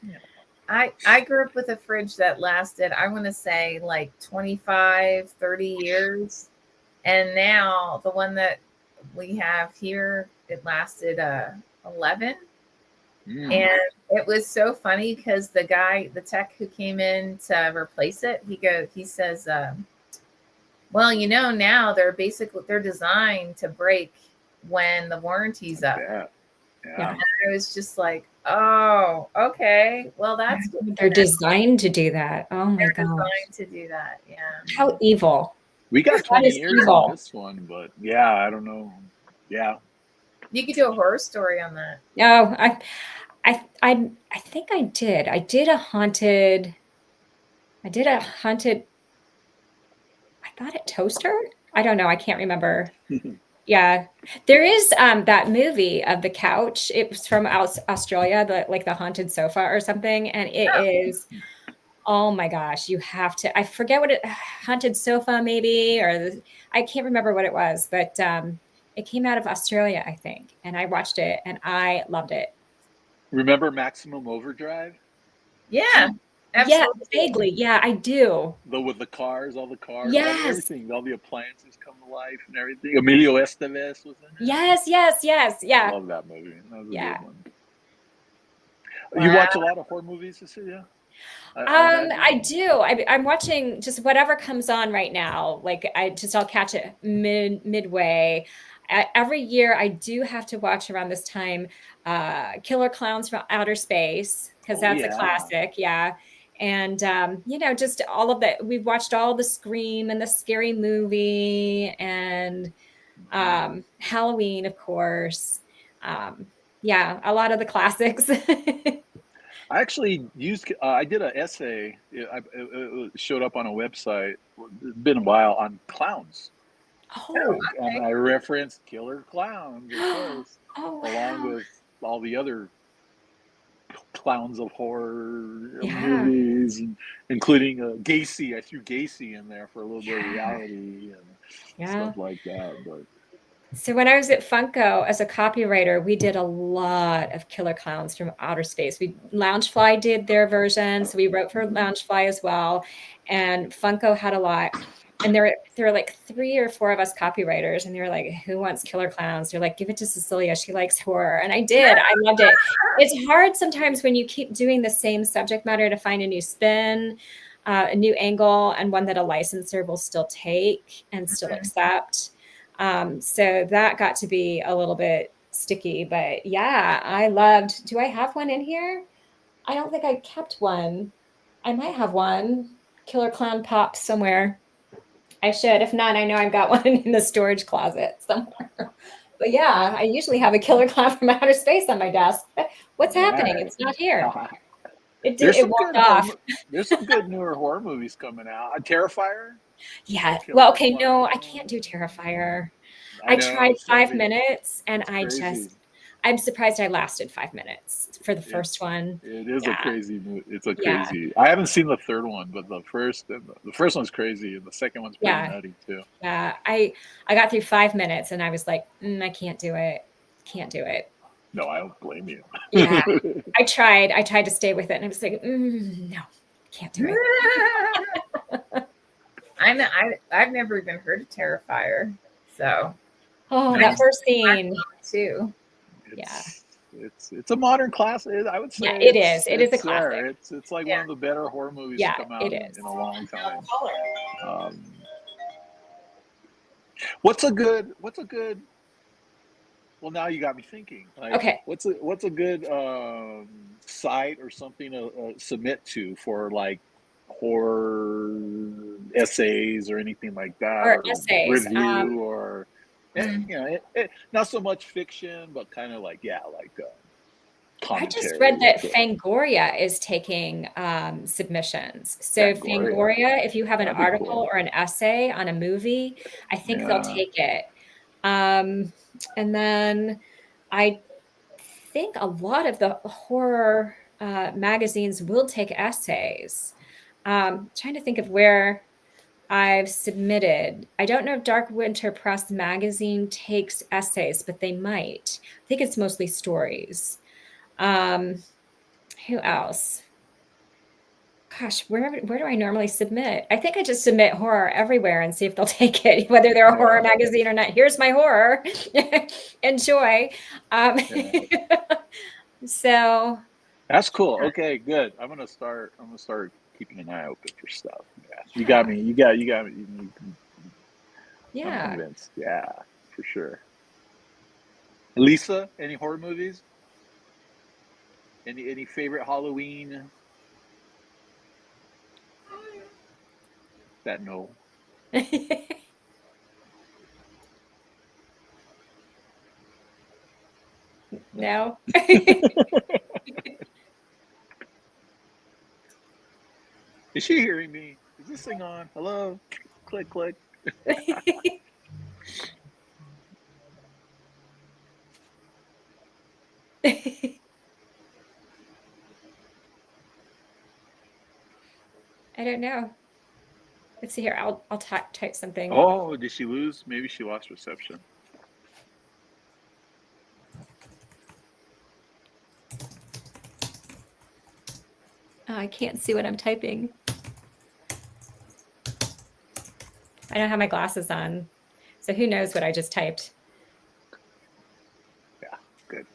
[SPEAKER 1] yeah.
[SPEAKER 2] I grew up with a fridge that lasted, I want to say, like 25, 30 years. And now the one that we have here, it lasted 11.
[SPEAKER 1] Mm.
[SPEAKER 2] And it was so funny because the tech who came in to replace it, he says, well, now they're designed to break when the warranty's up.
[SPEAKER 1] Yeah.
[SPEAKER 3] Yeah.
[SPEAKER 2] And I was just like, oh, okay. Well, that's good.
[SPEAKER 3] They're designed to do that. Oh my
[SPEAKER 2] They're
[SPEAKER 3] gosh.
[SPEAKER 2] designed to do that. Yeah.
[SPEAKER 3] How evil.
[SPEAKER 1] We got
[SPEAKER 3] That
[SPEAKER 1] 20
[SPEAKER 3] is
[SPEAKER 1] years
[SPEAKER 3] evil.
[SPEAKER 1] on this one, but yeah, I don't know. Yeah.
[SPEAKER 2] You could do a horror story on that.
[SPEAKER 3] No, I think I did. I did a haunted. I thought it toaster. I don't know. I can't remember. Yeah, there is that movie of the couch. It was from Australia, the haunted sofa or something, and it is. Oh my gosh, you have to. I forget what haunted sofa maybe, I can't remember what it was, but it came out of Australia, I think, and I watched it and I loved it.
[SPEAKER 1] Remember Maximum Overdrive?
[SPEAKER 2] Yeah. Absolutely.
[SPEAKER 3] Yeah, vaguely. Yeah, I do.
[SPEAKER 1] With the cars, all the cars,
[SPEAKER 3] Yes.
[SPEAKER 1] everything, all the appliances come to life and everything. Emilio Estevez was in it.
[SPEAKER 3] Yes.
[SPEAKER 1] I
[SPEAKER 3] Yeah.
[SPEAKER 1] love that movie. That was a
[SPEAKER 3] Yeah.
[SPEAKER 1] good one. You watch a lot of horror movies, Cecilia?
[SPEAKER 3] I do. I'm watching just whatever comes on right now. Like I'll catch it midway. Every year I do have to watch around this time Killer Clowns from Outer Space, because that's a classic. Yeah. And just all of that. We've watched all the Scream and the Scary Movie and Halloween, of course. Yeah, a lot of the classics.
[SPEAKER 1] I actually I did an essay. It showed up on a website. It's been a while on clowns.
[SPEAKER 3] Oh,
[SPEAKER 1] And I referenced Killer Clowns, of course,
[SPEAKER 3] wow.
[SPEAKER 1] along with all the other clowns of horror
[SPEAKER 3] Yeah.
[SPEAKER 1] movies, including Gacy. I threw Gacy in there for a little bit of reality and stuff like that. But
[SPEAKER 3] So when I was at Funko as a copywriter, we did a lot of Killer Clowns from Outer Space. Loungefly did their versions. We wrote for Loungefly as well, and Funko had a lot. And there were like 3 or 4 of us copywriters, and they were like, "Who wants Killer Clowns?" They're like, "Give it to Cecilia. She likes horror." And I did. I loved it. It's hard sometimes when you keep doing the same subject matter to find a new spin, a new angle, and one that a licensor will still take and still accept. So that got to be a little bit sticky, but yeah, I loved. Do I have one in here? I don't think I kept one. I might have one. Killer Clown Pop somewhere. I should. If not, I know I've got one in the storage closet somewhere. But yeah, I usually have a Killer Clown from Outer Space on my desk. What's happening? It's not here. It walked off.
[SPEAKER 1] There's some good newer horror movies coming out. Terrifier?
[SPEAKER 3] Yeah. Well, okay, no, I can't do Terrifier. I tried 5 minutes and I'm surprised I lasted 5 minutes for the first one.
[SPEAKER 1] It is a crazy movie. It's a crazy. I haven't seen the third one, but the first one's crazy and the second one's pretty nutty too.
[SPEAKER 3] Yeah. I got through 5 minutes and I was like, I can't do it. Can't do it.
[SPEAKER 1] No, I don't blame you.
[SPEAKER 3] Yeah. I tried to stay with it and I was like, no, can't do it.
[SPEAKER 2] I've never even heard of Terrifier. So
[SPEAKER 3] that first scene
[SPEAKER 2] too.
[SPEAKER 1] it's a modern classic. I would say
[SPEAKER 3] Yeah, it is. It is a
[SPEAKER 1] it's there.
[SPEAKER 3] classic.
[SPEAKER 1] It's like one
[SPEAKER 2] Yeah.
[SPEAKER 1] of the better horror movies
[SPEAKER 3] Yeah,
[SPEAKER 1] to come
[SPEAKER 3] it
[SPEAKER 1] out
[SPEAKER 3] is.
[SPEAKER 1] in a long time. Um, what's a good well, now you got me thinking. Like,
[SPEAKER 3] Okay.
[SPEAKER 1] what's a good site or something to submit to for like horror essays or anything like that,
[SPEAKER 3] Or
[SPEAKER 1] or
[SPEAKER 3] essays.
[SPEAKER 1] review, or
[SPEAKER 2] Mm.
[SPEAKER 1] not so much fiction, but kind of like
[SPEAKER 3] I just
[SPEAKER 1] commentary.
[SPEAKER 3] read that
[SPEAKER 1] So,
[SPEAKER 3] Fangoria is taking submissions. So
[SPEAKER 1] Fangoria,
[SPEAKER 3] Fangoria, if you have an
[SPEAKER 1] that'd be
[SPEAKER 3] article
[SPEAKER 1] cool.
[SPEAKER 3] or an essay on a movie, I think they'll
[SPEAKER 1] Yeah,
[SPEAKER 3] take it. And then I think a lot of the horror magazines will take essays. Trying to think of where I've submitted. I don't know if Dark Winter Press magazine takes essays, but they might. I think it's mostly stories. Um, who else? Gosh, where do I normally submit? I think I just submit horror everywhere and see if they'll take it, whether they're a horror
[SPEAKER 1] yeah,
[SPEAKER 3] magazine or not. Here's my horror. Enjoy. Um,
[SPEAKER 1] yeah.
[SPEAKER 3] so
[SPEAKER 1] That's cool. Okay, good. I'm gonna start keeping an eye open for stuff. Yeah, you got
[SPEAKER 3] yeah,
[SPEAKER 1] me. You got me. I'm
[SPEAKER 3] yeah.
[SPEAKER 1] convinced. Yeah, for sure. Lisa, any horror movies? Any favorite Halloween? That no.
[SPEAKER 3] No.
[SPEAKER 1] Is she hearing me? Is this thing on? Hello? Click, click.
[SPEAKER 3] I don't know. Let's see here. I'll type something.
[SPEAKER 1] Oh, did she lose? Maybe she lost reception.
[SPEAKER 3] Oh, I can't see what I'm typing. I don't have my glasses on, so who knows what I just typed.
[SPEAKER 1] Yeah, good.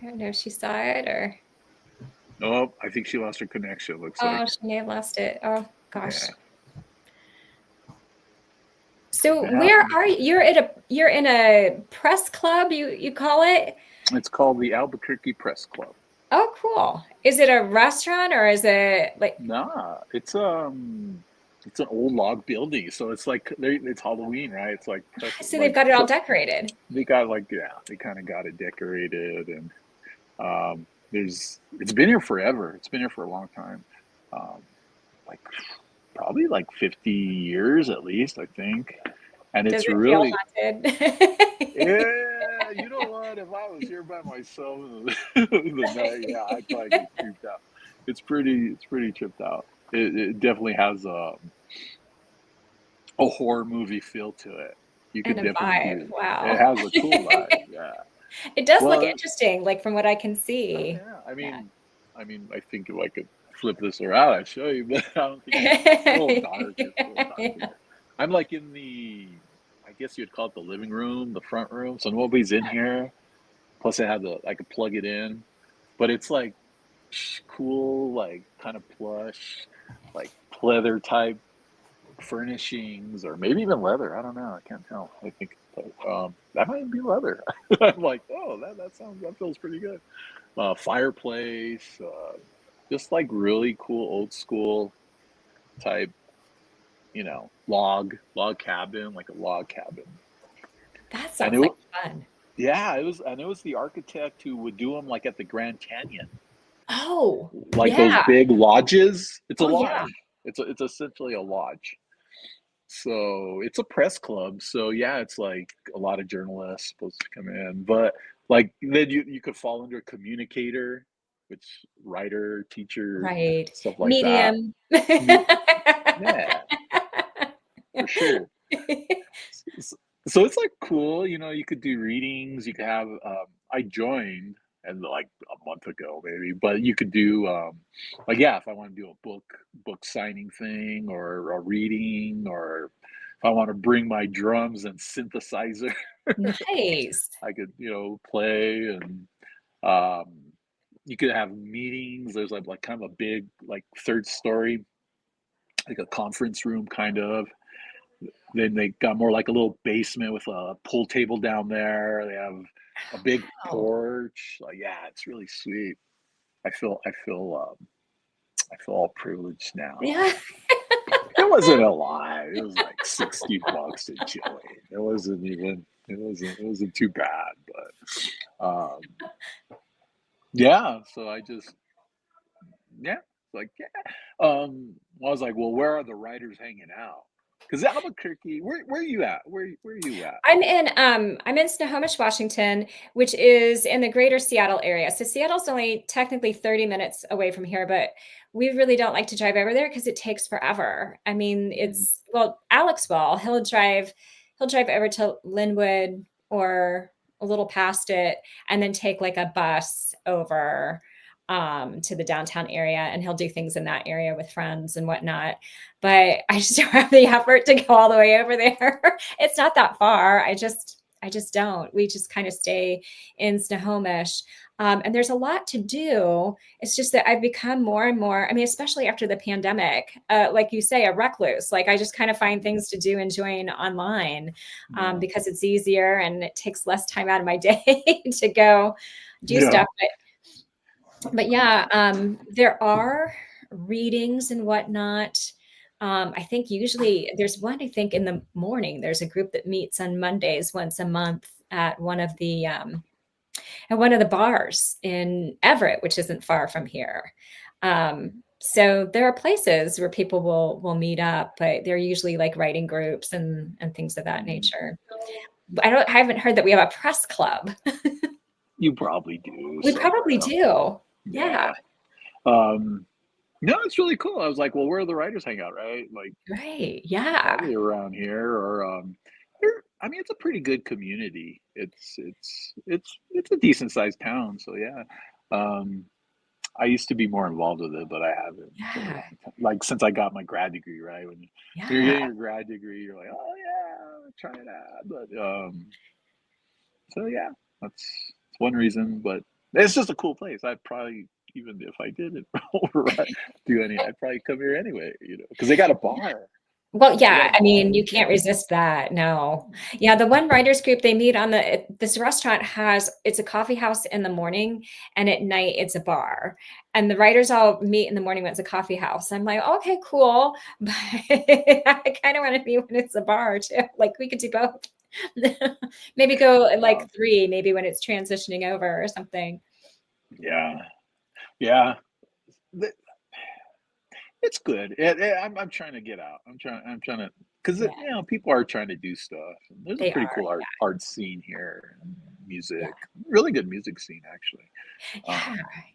[SPEAKER 3] I don't know if she saw it or.
[SPEAKER 1] Oh, I think she lost her connection. Looks
[SPEAKER 3] Oh,
[SPEAKER 1] like.
[SPEAKER 3] she may have lost it. Oh gosh.
[SPEAKER 1] Yeah.
[SPEAKER 3] So
[SPEAKER 1] Yeah.
[SPEAKER 3] where are you? You're in a press club, you call it?
[SPEAKER 1] It's called the Albuquerque Press Club.
[SPEAKER 3] Oh, cool. Is it a restaurant or is it like
[SPEAKER 1] Nah, it's an old log building, so it's like it's Halloween, right? It's like
[SPEAKER 3] so they've got it all decorated?
[SPEAKER 1] they got they kind of got it decorated, and it's been here forever. It's been here for a long time, like probably like 50 years at least, I think. And
[SPEAKER 3] Does
[SPEAKER 1] it's
[SPEAKER 3] it feel
[SPEAKER 1] really,
[SPEAKER 3] haunted?
[SPEAKER 1] yeah, you know what? If I was here by myself in the night, yeah, I'd probably get creeped out. It's pretty tripped out. It definitely has a horror movie feel to it. You could
[SPEAKER 3] And a
[SPEAKER 1] definitely
[SPEAKER 3] vibe.
[SPEAKER 1] do. It
[SPEAKER 3] Wow.
[SPEAKER 1] has a cool vibe. Yeah.
[SPEAKER 3] It does look
[SPEAKER 1] Well,
[SPEAKER 3] interesting, like from what I can
[SPEAKER 1] oh,
[SPEAKER 3] see.
[SPEAKER 1] yeah.
[SPEAKER 3] Yeah.
[SPEAKER 1] I think if I could flip this around, I'd show you, but I don't think it's a little dark. It's a little dark in here. I'm like in I guess you'd call it the living room, the front room. So nobody's in here. Plus, I could plug it in, but it's like cool, like kind of plush, like pleather type furnishings, or maybe even leather. I don't know. I can't tell. I think that might be leather. I'm like, oh, that feels pretty good. Fireplace, just like really cool old school type, log cabin, like a log cabin.
[SPEAKER 3] That
[SPEAKER 1] And
[SPEAKER 3] sounds
[SPEAKER 1] it,
[SPEAKER 3] like
[SPEAKER 1] wa-
[SPEAKER 3] fun.
[SPEAKER 1] yeah, it was the architect who would do them like at the Grand Canyon,
[SPEAKER 3] Oh,
[SPEAKER 1] like those
[SPEAKER 3] yeah.
[SPEAKER 1] big lodges. It's a
[SPEAKER 3] Oh, yeah.
[SPEAKER 1] lodge. It's essentially a lodge. So it's a press club. So yeah, it's like a lot of journalists supposed to come in, but like then you could fall under communicator, which writer, teacher,
[SPEAKER 3] Right.
[SPEAKER 1] stuff like that.
[SPEAKER 3] Medium.
[SPEAKER 1] Me- Yeah, for sure. S- So it's like cool, you could do readings. You could have. I joined. and like a month ago maybe. But you could do like yeah, if I want to do a book signing thing or a reading, or if I want to bring my drums and synthesizer,
[SPEAKER 3] Nice.
[SPEAKER 1] I could play. And um, you could have meetings. There's like kind of a big like third story, like a conference room kind of. Then they got more like a little basement with a pool table down there. They have a big
[SPEAKER 3] Wow.
[SPEAKER 1] porch. Like, yeah, it's really sweet. I feel all privileged now.
[SPEAKER 3] Yeah.
[SPEAKER 1] It wasn't a lot. It was like $60 in Chile. It wasn't too bad, but yeah. So yeah, like yeah. I was like, well, where are the writers hanging out? Because Albuquerque, where are you at? Where are you at?
[SPEAKER 3] I'm in Snohomish, Washington, which is in the greater Seattle area. So Seattle's only technically 30 minutes away from here, but we really don't like to drive over there because it takes forever. I mean, Alex will. He'll drive over to Linwood or a little past it and then take like a bus over to the downtown area, and he'll do things in that area with friends and whatnot. But I just don't have the effort to go all the way over there. It's not that far. I just don't. We just kind of stay in Snohomish. And there's a lot to do. It's just that I've become more and more, I mean, especially after the pandemic, like you say, a recluse. Like I just kind of find things to do and join online because it's easier and it takes less time out of my day to go do stuff. But yeah, there are readings and whatnot. I think usually there's one, I think in the morning, there's a group that meets on Mondays once a month at one of the bars in Everett, which isn't far from here. So there are places where people will meet up, but they're usually like writing groups and things of that nature. I haven't heard that we have a press club.
[SPEAKER 1] You probably do.
[SPEAKER 3] We probably do.
[SPEAKER 1] Yeah. No, it's really cool. I was like, well, where do the writers hang out, right? Like,
[SPEAKER 3] Right. Yeah.
[SPEAKER 1] probably around here, or I mean, it's a pretty good community. It's a decent sized town, so yeah. I used to be more involved with it, but I haven't.
[SPEAKER 3] Yeah.
[SPEAKER 1] Like since I got my grad degree, right? When you're
[SPEAKER 3] Yeah.
[SPEAKER 1] getting your grad degree, you're like, oh yeah, try it out. But so yeah, that's one reason. But it's just a cool place. I'd probably, even if I didn't I'd probably come here anyway, because they got a bar.
[SPEAKER 3] Well, yeah, I mean, you can't resist that. No. Yeah, the one writers group they meet on this restaurant it's a coffee house in the morning, and at night it's a bar. And the writers all meet in the morning when it's a coffee house. I'm like, okay, cool. But I kind of want to be when it's a bar too. Like we could do both. Maybe go at like 3, maybe when it's transitioning over or something.
[SPEAKER 1] Yeah. Yeah. It's good. I'm trying to get out. I'm trying to, because people are trying to do stuff. There's a pretty cool art scene here, music, really good music scene actually.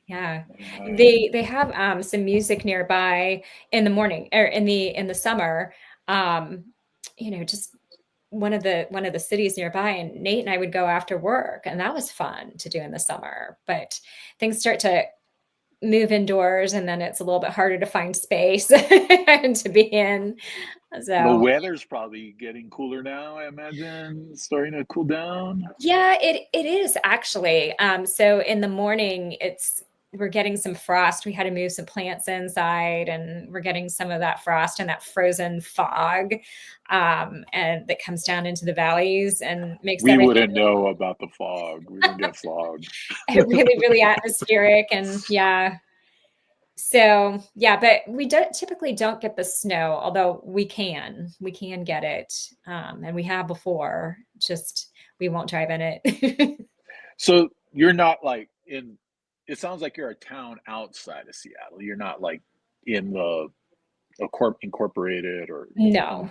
[SPEAKER 3] Yeah. They have some music nearby in the morning or in the summer. Just one of the cities nearby, and Nate and I would go after work, and that was fun to do in the summer. But things start to move indoors, and then it's a little bit harder to find space to be in. So
[SPEAKER 1] the weather's probably getting cooler now, I imagine. It's starting to cool down.
[SPEAKER 3] Yeah, it is actually. So in the morning, we're getting some frost. We had to move some plants inside, and we're getting some of that frost and that frozen fog, and that comes down into the valleys and makes
[SPEAKER 1] We wouldn't know about the fog. We don't get fog.
[SPEAKER 3] really, really atmospheric, and yeah. So yeah, but we typically don't get the snow, although we can get it, and we have before. Just we won't drive in it.
[SPEAKER 1] So you're not like in. It sounds like you're a town outside of Seattle. You're not like in the incorporated or
[SPEAKER 3] No.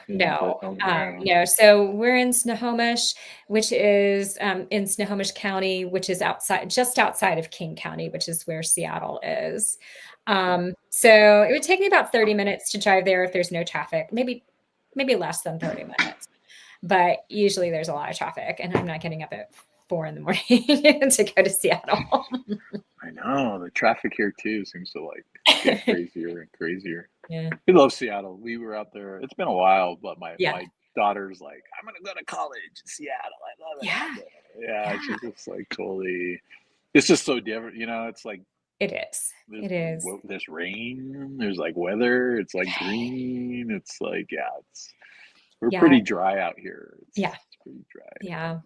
[SPEAKER 3] So we're in Snohomish, which is in Snohomish County, which is just outside of King County, which is where Seattle is. So it would take me about 30 minutes to drive there if there's no traffic, maybe less than 30 minutes. But usually there's a lot of traffic, and I'm not getting up at 4 in the morning to go to Seattle.
[SPEAKER 1] I know the traffic here too seems to like get crazier and crazier.
[SPEAKER 3] Yeah.
[SPEAKER 1] We love Seattle. We were out there. It's been a while, but my
[SPEAKER 3] Yeah.
[SPEAKER 1] daughter's like, I'm gonna go to college in Seattle. I love it.
[SPEAKER 3] Yeah.
[SPEAKER 1] Yeah,
[SPEAKER 3] Yeah.
[SPEAKER 1] she's just like totally. It's just so different, It's like
[SPEAKER 3] It is. It is.
[SPEAKER 1] there's rain. There's like weather. It's like green. It's like we're
[SPEAKER 3] Yeah.
[SPEAKER 1] pretty dry out here.
[SPEAKER 3] Yeah.
[SPEAKER 1] It's pretty dry.
[SPEAKER 3] Yeah.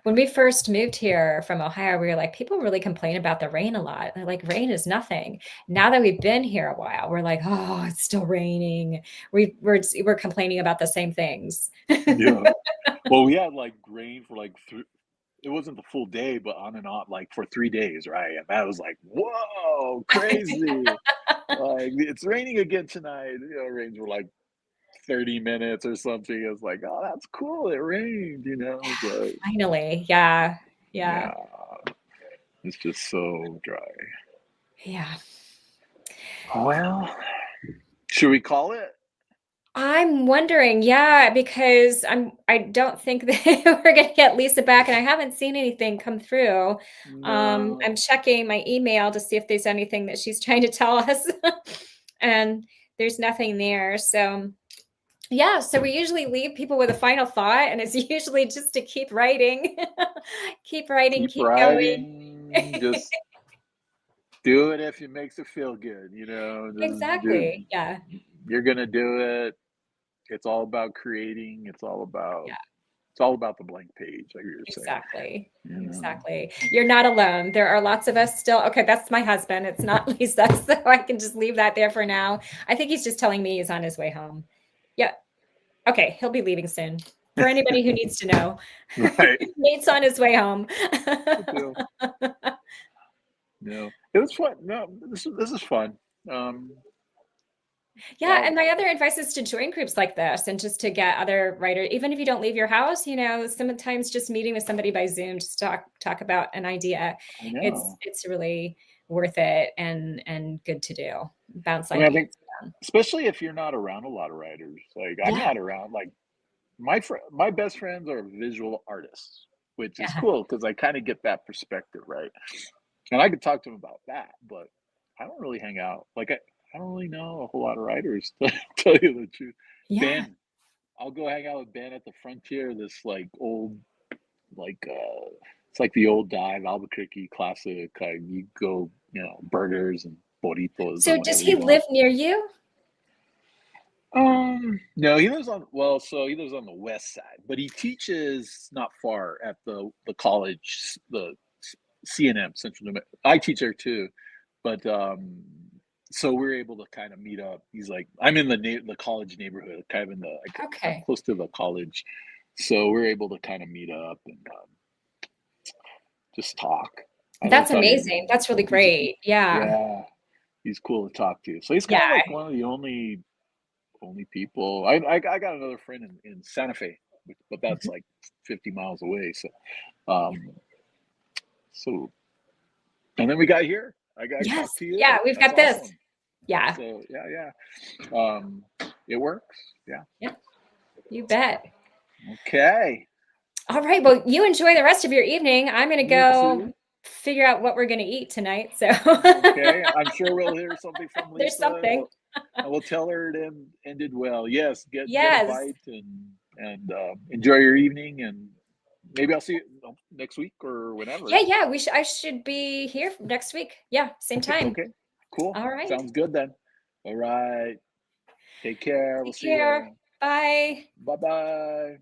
[SPEAKER 3] When we first moved here from Ohio, we were like, people really complain about the rain a lot. They're like, rain is nothing. Now that we've been here a while, we're like, oh, it's still raining. We're complaining about the same things.
[SPEAKER 1] Yeah. Well, we had like rain for like it wasn't the full day, but on and off like for 3 days, right? And that was like, whoa, crazy. Like it's raining again tonight. Rains were like 30 minutes or something. It's like, oh, that's cool. It rained, but
[SPEAKER 3] Finally. Yeah.
[SPEAKER 1] yeah, it's just so dry.
[SPEAKER 3] Yeah.
[SPEAKER 1] Well, should we call it?
[SPEAKER 3] I'm wondering, yeah, because I don't think that we're gonna get Lisa back, and I haven't seen anything come through.
[SPEAKER 1] No.
[SPEAKER 3] I'm checking my email to see if there's anything that she's trying to tell us, and there's nothing there. So yeah, so we usually leave people with a final thought, and it's usually just to keep writing, keep writing, keep
[SPEAKER 1] writing,
[SPEAKER 3] going.
[SPEAKER 1] just do it if it makes it feel good, just
[SPEAKER 3] Exactly. Yeah.
[SPEAKER 1] You're gonna do it. It's all about creating. It's all about the blank page, like you were saying.
[SPEAKER 3] Exactly. Exactly. You're not alone. There are lots of us still. Okay, that's my husband. It's not Lisa, so I can just leave that there for now. I think he's just telling me he's on his way home. Yeah. Okay, he'll be leaving soon. For anybody who needs to know,
[SPEAKER 1] Right.
[SPEAKER 3] Nate's on his way home.
[SPEAKER 1] No, it was fun. No, this is fun.
[SPEAKER 3] Yeah, and my other advice is to join groups like this and just to get other writers, even if you don't leave your house, sometimes just meeting with somebody by Zoom, just talk about an idea.
[SPEAKER 1] I know.
[SPEAKER 3] It's really worth it and good to do. Bounce
[SPEAKER 1] I think,
[SPEAKER 3] ideas.
[SPEAKER 1] especially if you're not around a lot of writers. Like I'm not around. Like my best friends are visual artists, which is cool because I kind of get that perspective, right? And I could talk to them about that, but I don't really hang out. Like I don't really know a whole lot of writers, to tell you the truth.
[SPEAKER 3] Yeah.
[SPEAKER 1] Ben, I'll go hang out with Ben at the Frontier, this like old, like it's like the old dive Albuquerque classic. You go, burgers and burritos.
[SPEAKER 3] So does he live near you?
[SPEAKER 1] No, he lives on the west side, but he teaches not far at the college, the CNM, Central New Mexico. I teach there too, but so we're able to kind of meet up. He's like, I'm in the college neighborhood, kind of in the I'm close to the college, so we're able to kind of meet up and just talk.
[SPEAKER 3] That's amazing. That's really great.
[SPEAKER 1] Yeah, he's cool to talk to. So he's kind of like one of the only people. I got another friend in Santa Fe, but that's like 50 miles away. So and then we got here. I got to talk to you.
[SPEAKER 3] Yeah, we've got this.
[SPEAKER 1] Awesome.
[SPEAKER 3] Yeah.
[SPEAKER 1] So yeah. It works. Yeah.
[SPEAKER 3] Yeah. You bet.
[SPEAKER 1] Okay.
[SPEAKER 3] All right. Well, you enjoy the rest of your evening. I'm going to go figure out what we're going to eat tonight. So
[SPEAKER 1] okay. I'm sure we'll hear something from Lisa.
[SPEAKER 3] There's something.
[SPEAKER 1] We'll tell her it ended well. Yes. Get a bite and enjoy your evening, and maybe I'll see you next week or whenever.
[SPEAKER 3] Yeah. I should be here next week. Yeah. Same time.
[SPEAKER 1] Okay. Cool.
[SPEAKER 3] All right.
[SPEAKER 1] Sounds good then. All right. Take care. We'll see you.
[SPEAKER 3] Bye.
[SPEAKER 1] Bye-bye.